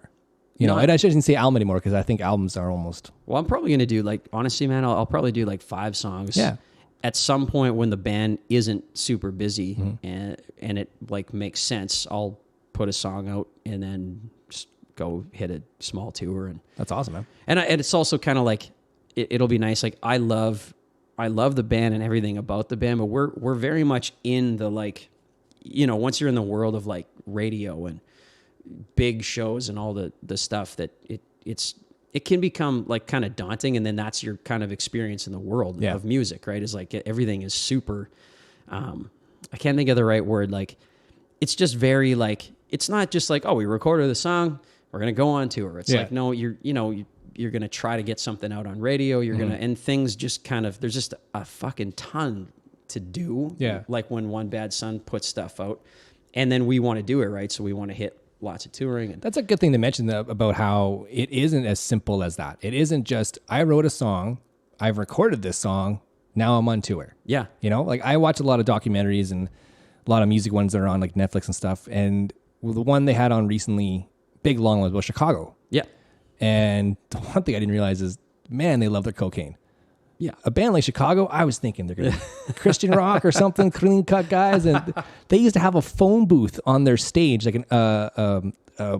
And I shouldn't say album anymore because I think albums are almost. Well, I'm probably going to do like, honestly, man, I'll probably do like 5 songs. Yeah. At some point when the band isn't super busy and it like makes sense, I'll put a song out and then just go hit a small tour. And that's awesome, man. And it's also kind of like, it'll be nice. Like I love the band and everything about the band, but we're very much in the like, once you're in the world of like radio and big shows and all the stuff that it can become like kind of daunting, and then that's your kind of experience in the world of music, right? Is like everything is super I can't think of the right word, like it's just very like, it's not just like, oh, we recorded the song, we're gonna go on tour. It's like, no, you're gonna try to get something out on radio, you're gonna, and things just kind of, there's just a fucking ton to do. Like when One Bad Son puts stuff out, and then we want to do it right, so we want to hit lots of touring. And that's a good thing to mention about how it isn't as simple as that. It isn't just, I wrote a song, I've recorded this song, now I'm on tour. Yeah. Like I watch a lot of documentaries and a lot of music ones that are on like Netflix and stuff. And the one they had on recently, big long one, was Chicago. Yeah. And the one thing I didn't realize is, man, they love their cocaine. Yeah. A band like Chicago, I was thinking they're going to Christian rock or something, clean cut guys. And they used to have a phone booth on their stage, like a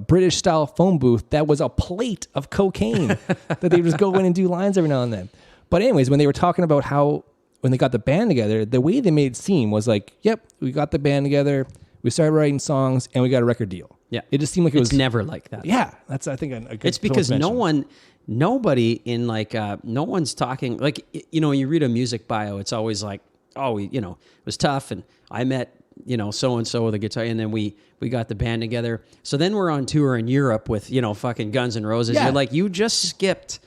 British style phone booth that was a plate of cocaine that they would just go in and do lines every now and then. But anyways, when they were talking about how, when they got the band together, the way they made it seem was like, yep, we got the band together, we started writing songs, and we got a record deal. Yeah. It just seemed like it's never like that. Yeah. That's, I think, a good. It's because nobody in like, no one's talking, like, you read a music bio, it's always like, oh, it was tough, and I met, so-and-so with a guitar, and then we got the band together. So then we're on tour in Europe with, fucking Guns N' Roses. Yeah. You're like, you just skipped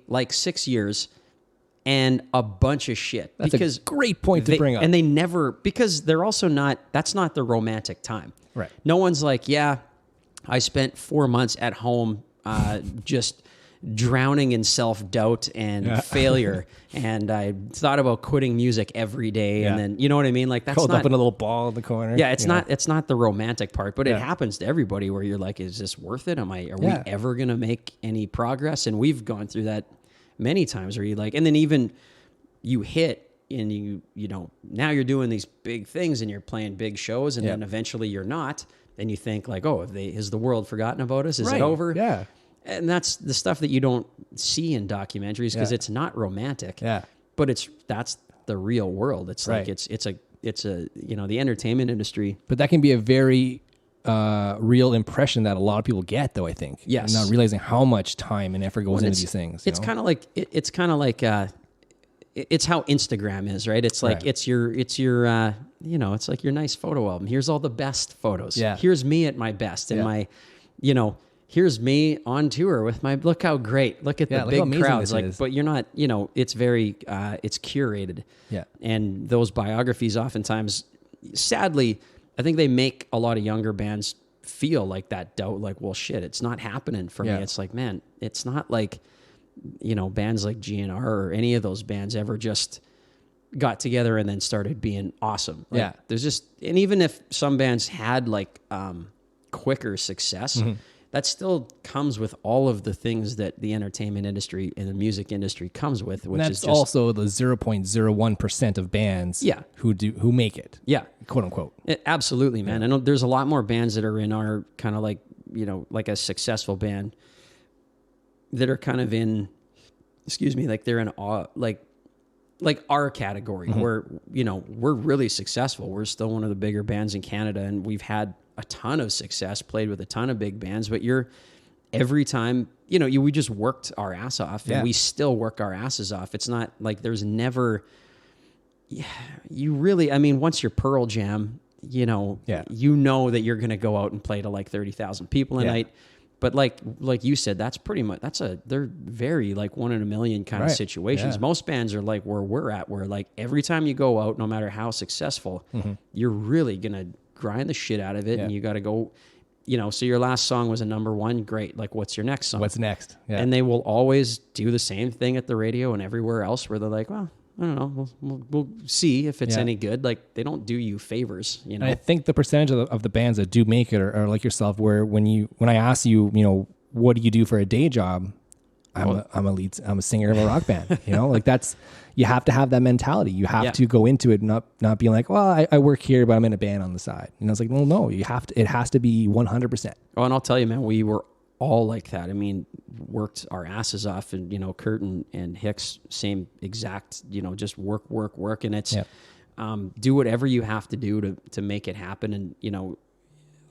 like 6 years and a bunch of shit. That's because a great point to bring up. And they never, because they're also not, that's not the romantic time. Right. No one's like, yeah, I spent 4 months at home just drowning in self-doubt and failure. And I thought about quitting music every day. And then, you know what I mean? Like that's Curled not up in a little ball in the corner. Yeah, it's not the romantic part, but it happens to everybody where you're like, is this worth it? Are we ever going to make any progress? And we've gone through that many times where you like, and then even you hit and you know, now you're doing these big things and you're playing big shows and then eventually you're not. And you think like, oh, has the world forgotten about us? Is it over? Yeah. And that's the stuff that you don't see in documentaries because it's not romantic. Yeah. But that's the real world. It's like it's a you know, the entertainment industry. But that can be a very real impression that a lot of people get, though. I think. Yes. Not realizing how much time and effort goes into these things. It's kind of like it's how Instagram is, right? It's like it's your you know, it's like your nice photo album. Here's all the best photos. Yeah. Here's me at my best and my, you know. Here's me on tour with look how great, look at the big crowds. Like, but you're not, you know, it's very, it's curated. Yeah. And those biographies oftentimes, sadly, I think they make a lot of younger bands feel like that doubt, like, well, shit, it's not happening for me. It's like, man, it's not like, you know, bands like GNR or any of those bands ever just got together and then started being awesome. Like, there's just, and even if some bands had like, quicker success, that still comes with all of the things that the entertainment industry and the music industry comes with, which is just also the 0.01% of bands who make it. Yeah. Quote unquote. Absolutely, man. I know there's a lot more bands that are in our kind of like, you know, like a successful band that are kind of in, like they're in like our category where, you know, we're really successful. We're still one of the bigger bands in Canada and we've had a ton of success, played with a ton of big bands, but every time, you know, we just worked our ass off and we still work our asses off. It's not like there's never, you really, I mean, once you're Pearl Jam, you know that you're going to go out and play to like 30,000 people a night. But like you said, that's pretty much, they're very like 1 in a million kind of situations. Yeah. Most bands are like where we're at, where like every time you go out, no matter how successful, you're really going to grind the shit out of it and you got to go, you know, so your last song was a #1. Great. Like, what's your next song? What's next? Yeah. And they will always do the same thing at the radio and everywhere else where they're like, well, I don't know. We'll see if it's any good. Like, they don't do you favors, you know? I think the percentage of the bands that do make it are like yourself, where when I ask you, you know, what do you do for a day job? I'm a singer of a rock band, you know, like you have to have that mentality. You have to go into it, not being like, well, I work here, but I'm in a band on the side. You know, it's like, well, no, it has to be 100%. Oh, and I'll tell you, man, we were all like that. I mean, worked our asses off and, you know, Kurt and Hicks, same exact, you know, just work. And it's, do whatever you have to do to make it happen. And, you know,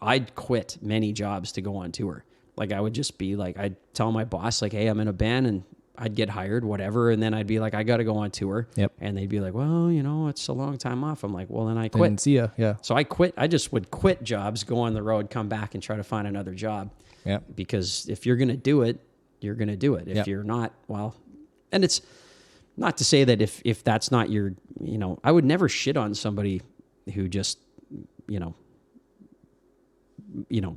I'd quit many jobs to go on tour. Like, I would just be like, I'd tell my boss, like, hey, I'm in a band, and I'd get hired, whatever. And then I'd be like, I got to go on tour. Yep. And they'd be like, well, you know, it's a long time off. I'm like, well, then I quit. Didn't see ya. Yeah. So I quit. I just would quit jobs, go on the road, come back and try to find another job. Yeah. Because if you're going to do it, you're going to do it. If you're not, well, and it's not to say that if that's not your, you know, I would never shit on somebody who just, you know,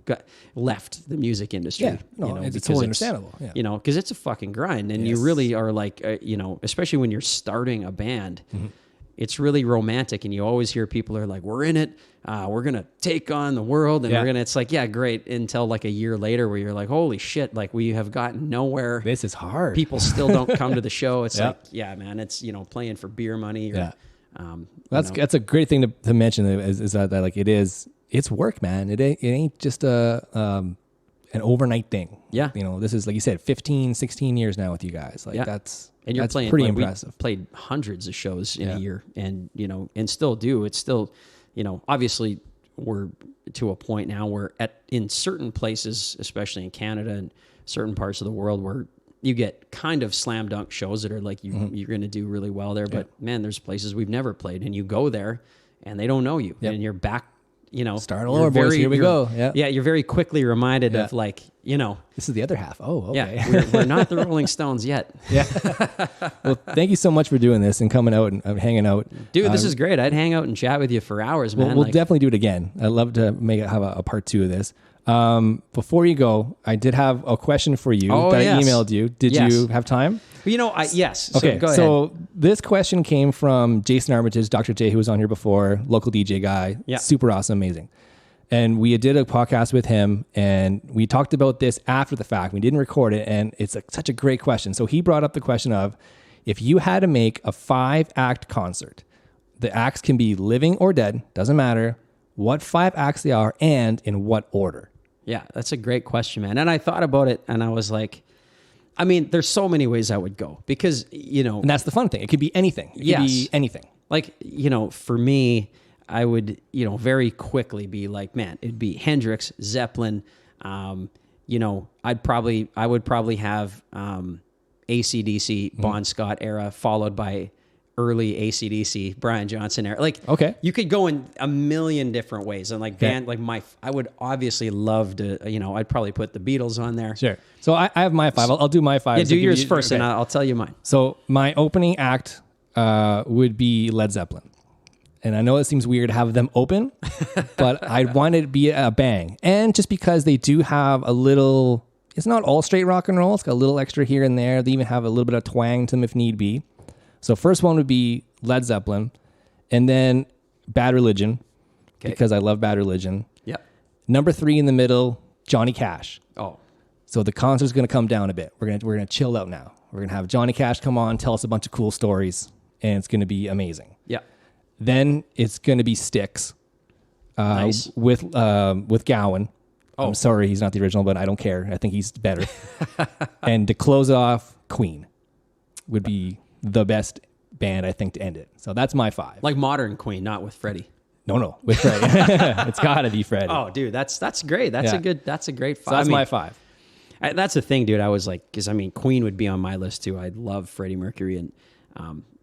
got left the music industry. Yeah, no, you know, it's totally understandable. Yeah. You know, because it's a fucking grind, and you really are like, you know, especially when you're starting a band, it's really romantic, and you always hear people are like, "We're in it, we're gonna take on the world," and we're gonna. It's like, yeah, great. Until like a year later, where you're like, "Holy shit!" Like, we have gotten nowhere. This is hard. People still don't come to the show. It's like, yeah, man, it's, you know, playing for beer money. Or, that's a great thing to mention is that like it's work, man. It ain't just an overnight thing. Yeah. You know, this is, like you said, 15, 16 years now with you guys. Like that's playing pretty impressive. We played hundreds of shows in a year, and, you know, and still do. It's still, you know, obviously we're to a point now where in certain places, especially in Canada and certain parts of the world, where you get kind of slam dunk shows that are like, you're going to do really well there. But man, there's places we've never played, and you go there and they don't know you, and you're back. You know, start all over, boys. Here we go. Yeah, you're very quickly reminded of, like, you know, this is the other half. Oh, okay. Yeah, we're not the Rolling Stones yet. Yeah. Well, thank you so much for doing this and coming out and hanging out, dude. This is great. I'd hang out and chat with you for hours, man. We'll definitely do it again. I'd love to have a part 2 of this. Before you go, I did have a question for you that I emailed you. Did you have time? Yes. So Okay. go ahead. So this question came from Jason Armitage, Dr. J, who was on here before, local DJ guy. Yeah. Super awesome, amazing. And we did a podcast with him, and we talked about this after the fact. We didn't record it, and it's such a great question. So he brought up the question of, if you had to make a 5-act concert, the acts can be living or dead, doesn't matter, what 5 acts they are, and in what order? Yeah, that's a great question, man. And I thought about it, and I was like, I mean, there's so many ways I would go because, And that's the fun thing. It could be anything. It could be anything. Like, for me, I would, very quickly be like, man, it'd be Hendrix, Zeppelin. I would probably have AC/DC, Bon Scott era, followed by early AC/DC, Brian Johnson era. Like, okay, you could go in a million different ways. And like I would obviously love to, I'd probably put the Beatles on there. Sure. So I have my 5. I'll do my 5. Yeah, do yours first, and I'll tell you mine. So my opening act would be Led Zeppelin. And I know it seems weird to have them open, but I want it to be a bang. And just because they do have a little, it's not all straight rock and roll. It's got a little extra here and there. They even have a little bit of twang to them if need be. So first one would be Led Zeppelin, and then Bad Religion, because I love Bad Religion. Yep. Number 3 in the middle, Johnny Cash. Oh. So the concert's going to come down a bit. We're gonna chill out now. We're gonna have Johnny Cash come on, tell us a bunch of cool stories, and it's going to be amazing. Yeah. Then it's going to be Styx, nice. with Gowan. Oh. I'm sorry, he's not the original, but I don't care. I think he's better. And to close it off, Queen would be the best band, I think, to end it. So that's my 5. Like modern Queen, not with Freddie. No, with Freddie. It's got to be Freddie. Oh, dude, that's great. That's a great 5. So that's my 5. That's the thing, dude. I was like, because Queen would be on my list too. I love Freddie Mercury, and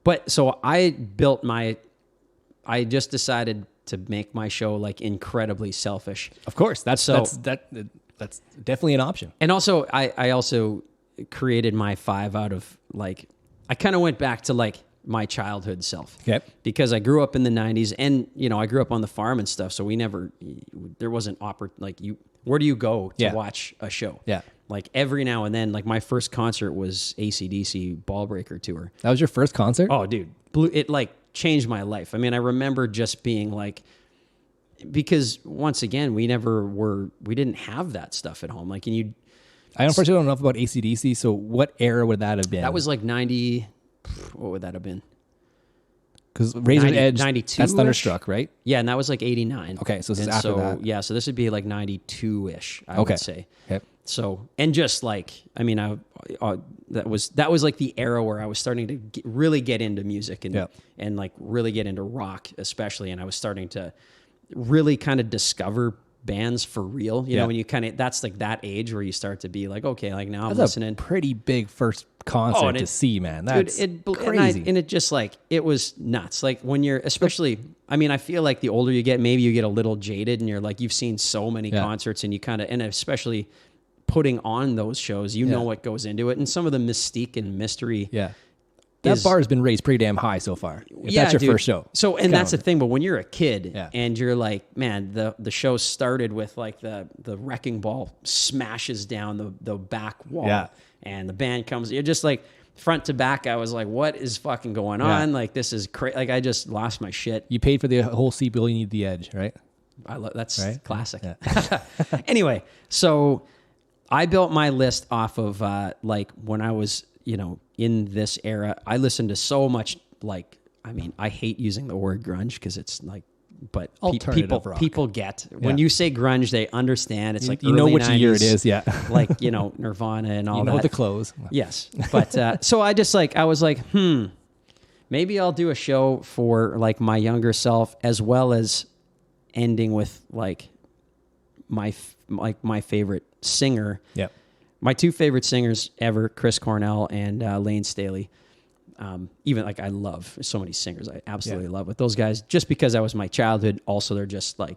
but so I just decided to make my show like incredibly selfish. Of course, that's definitely an option. And also, I also created my 5 out of like, I kind of went back to like my childhood self. Okay. Because I grew up in the 90s, and I grew up on the farm and stuff, so there wasn't where do you go to watch a show? Yeah. Like every now and then, like my first concert was AC/DC Ball Breaker Tour. That was your first concert? Oh, dude. It like changed my life. I mean, I remember just being like, because once again, we didn't have that stuff at home. Like, and I unfortunately don't know enough about AC/DC, so what era would that have been? That was like 90, what would that have been? Because Razor's Edge, 92, that's Thunderstruck, right? Yeah, and that was like 89. Okay, so this is after that. Yeah, so this would be like 92-ish, I would say. Okay. So, and just like, I mean, that was like the era where I was starting to really get into music and like really get into rock especially, and I was starting to really kind of discover bands for real. You know, when you that's like that age where you start to be like, okay, like now I'm listening. A pretty big first concert to see, man. That's crazy. And it just like, it was nuts. Like when you're, especially, I mean, I feel like the older you get, maybe you get a little jaded and you're like, you've seen so many concerts, and you kind of, and especially putting on those shows, you know what goes into it, and some of the mystique and mystery. Yeah. That bar has been raised pretty damn high so far. If that's your first show. So, and that's the thing, but when you're a kid and you're like, man, the show started with like the wrecking ball smashes down the back wall and the band comes, you're just like front to back. I was like, what is fucking going on? Like, this is crazy. Like, I just lost my shit. You paid for the whole seat bill. You need the edge, right? That's classic. Yeah. Anyway, so I built my list off of like when I was, in this era, I listened to so much, like, I mean, I hate using the word grunge because it's like, but people get, when you say grunge, they understand. It's like, you know which 90s, year it is. Yeah. Like, Nirvana and all that. You know the clothes. Yes. But, so I just like, I was like, maybe I'll do a show for like my younger self, as well as ending with like my favorite singer. Yeah. My 2 favorite singers ever, Chris Cornell and Lane Staley. Even like, I love so many singers. I absolutely love with those guys, just because that was my childhood. Also, they're just like,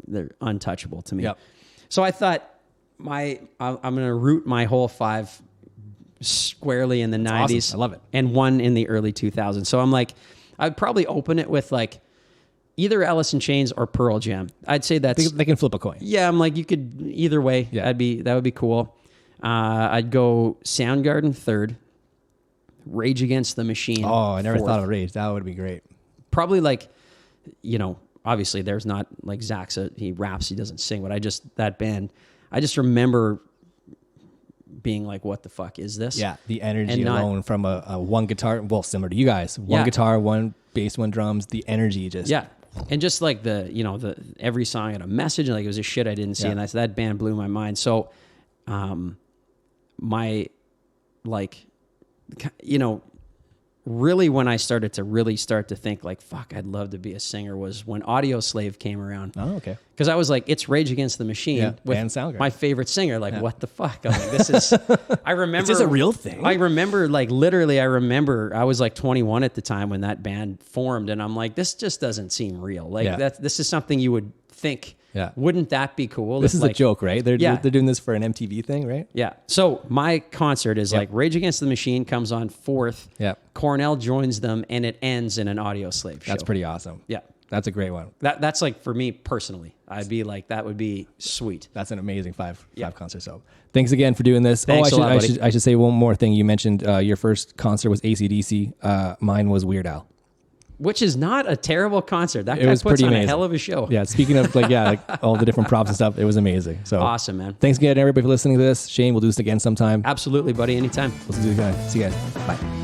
they're untouchable to me. Yep. So I thought I'm going to root my whole 5 squarely in the 90s. Awesome. I love it. And 1 in the early 2000s. So I'm like, I'd probably open it with like either Alice in Chains or Pearl Jam. I'd say that's... They can flip a coin. Yeah, I'm like, you could either way. Yeah. That would be cool. I'd go Soundgarden third, Rage Against the Machine. Oh, I never fourth. thought of Rage. That would be great. Probably like, you know, obviously there's not like Zach's, he raps, he doesn't sing, but that band, I just remember being like, what the fuck is this? Yeah, the energy alone from a one guitar, well, similar to you guys, one guitar, one bass, one drums, the energy just... Yeah. And just like every song had a message, like it was a shit I didn't see, and that band blew my mind. So, really when I started to think like, fuck, I'd love to be a singer was when Audio Slave came around. Oh, okay. Because I was like, it's Rage Against the Machine with and Soundgarden. my favorite singer. Like, what the fuck? I'm like, this is... I remember... Is this a real thing? I remember, like, literally, I was like 21 at the time when that band formed, and I'm like, this just doesn't seem real. Like, this is something you would think... Yeah. Wouldn't that be cool? This is like, a joke, right? They're doing this for an MTV thing, right? Yeah. So my concert is like Rage Against the Machine comes on fourth. Yeah. Cornell joins them, and it ends in an Audio Slave show. That's pretty awesome. Yeah. That's a great one. That's like, for me personally, I'd be like, that would be sweet. That's an amazing five concert. So thanks again for doing this. Thanks a lot, buddy. I should say one more thing. You mentioned your first concert was AC/DC. Mine was Weird Al. Which is not a terrible concert. That It guy was puts pretty on amazing. a hell of a show. Yeah, speaking of like all the different props and stuff, it was amazing. So Awesome, man. Thanks again, everybody, for listening to this. Shane, we'll do this again sometime. Absolutely, buddy. Anytime. We'll do it again. See you guys. Bye.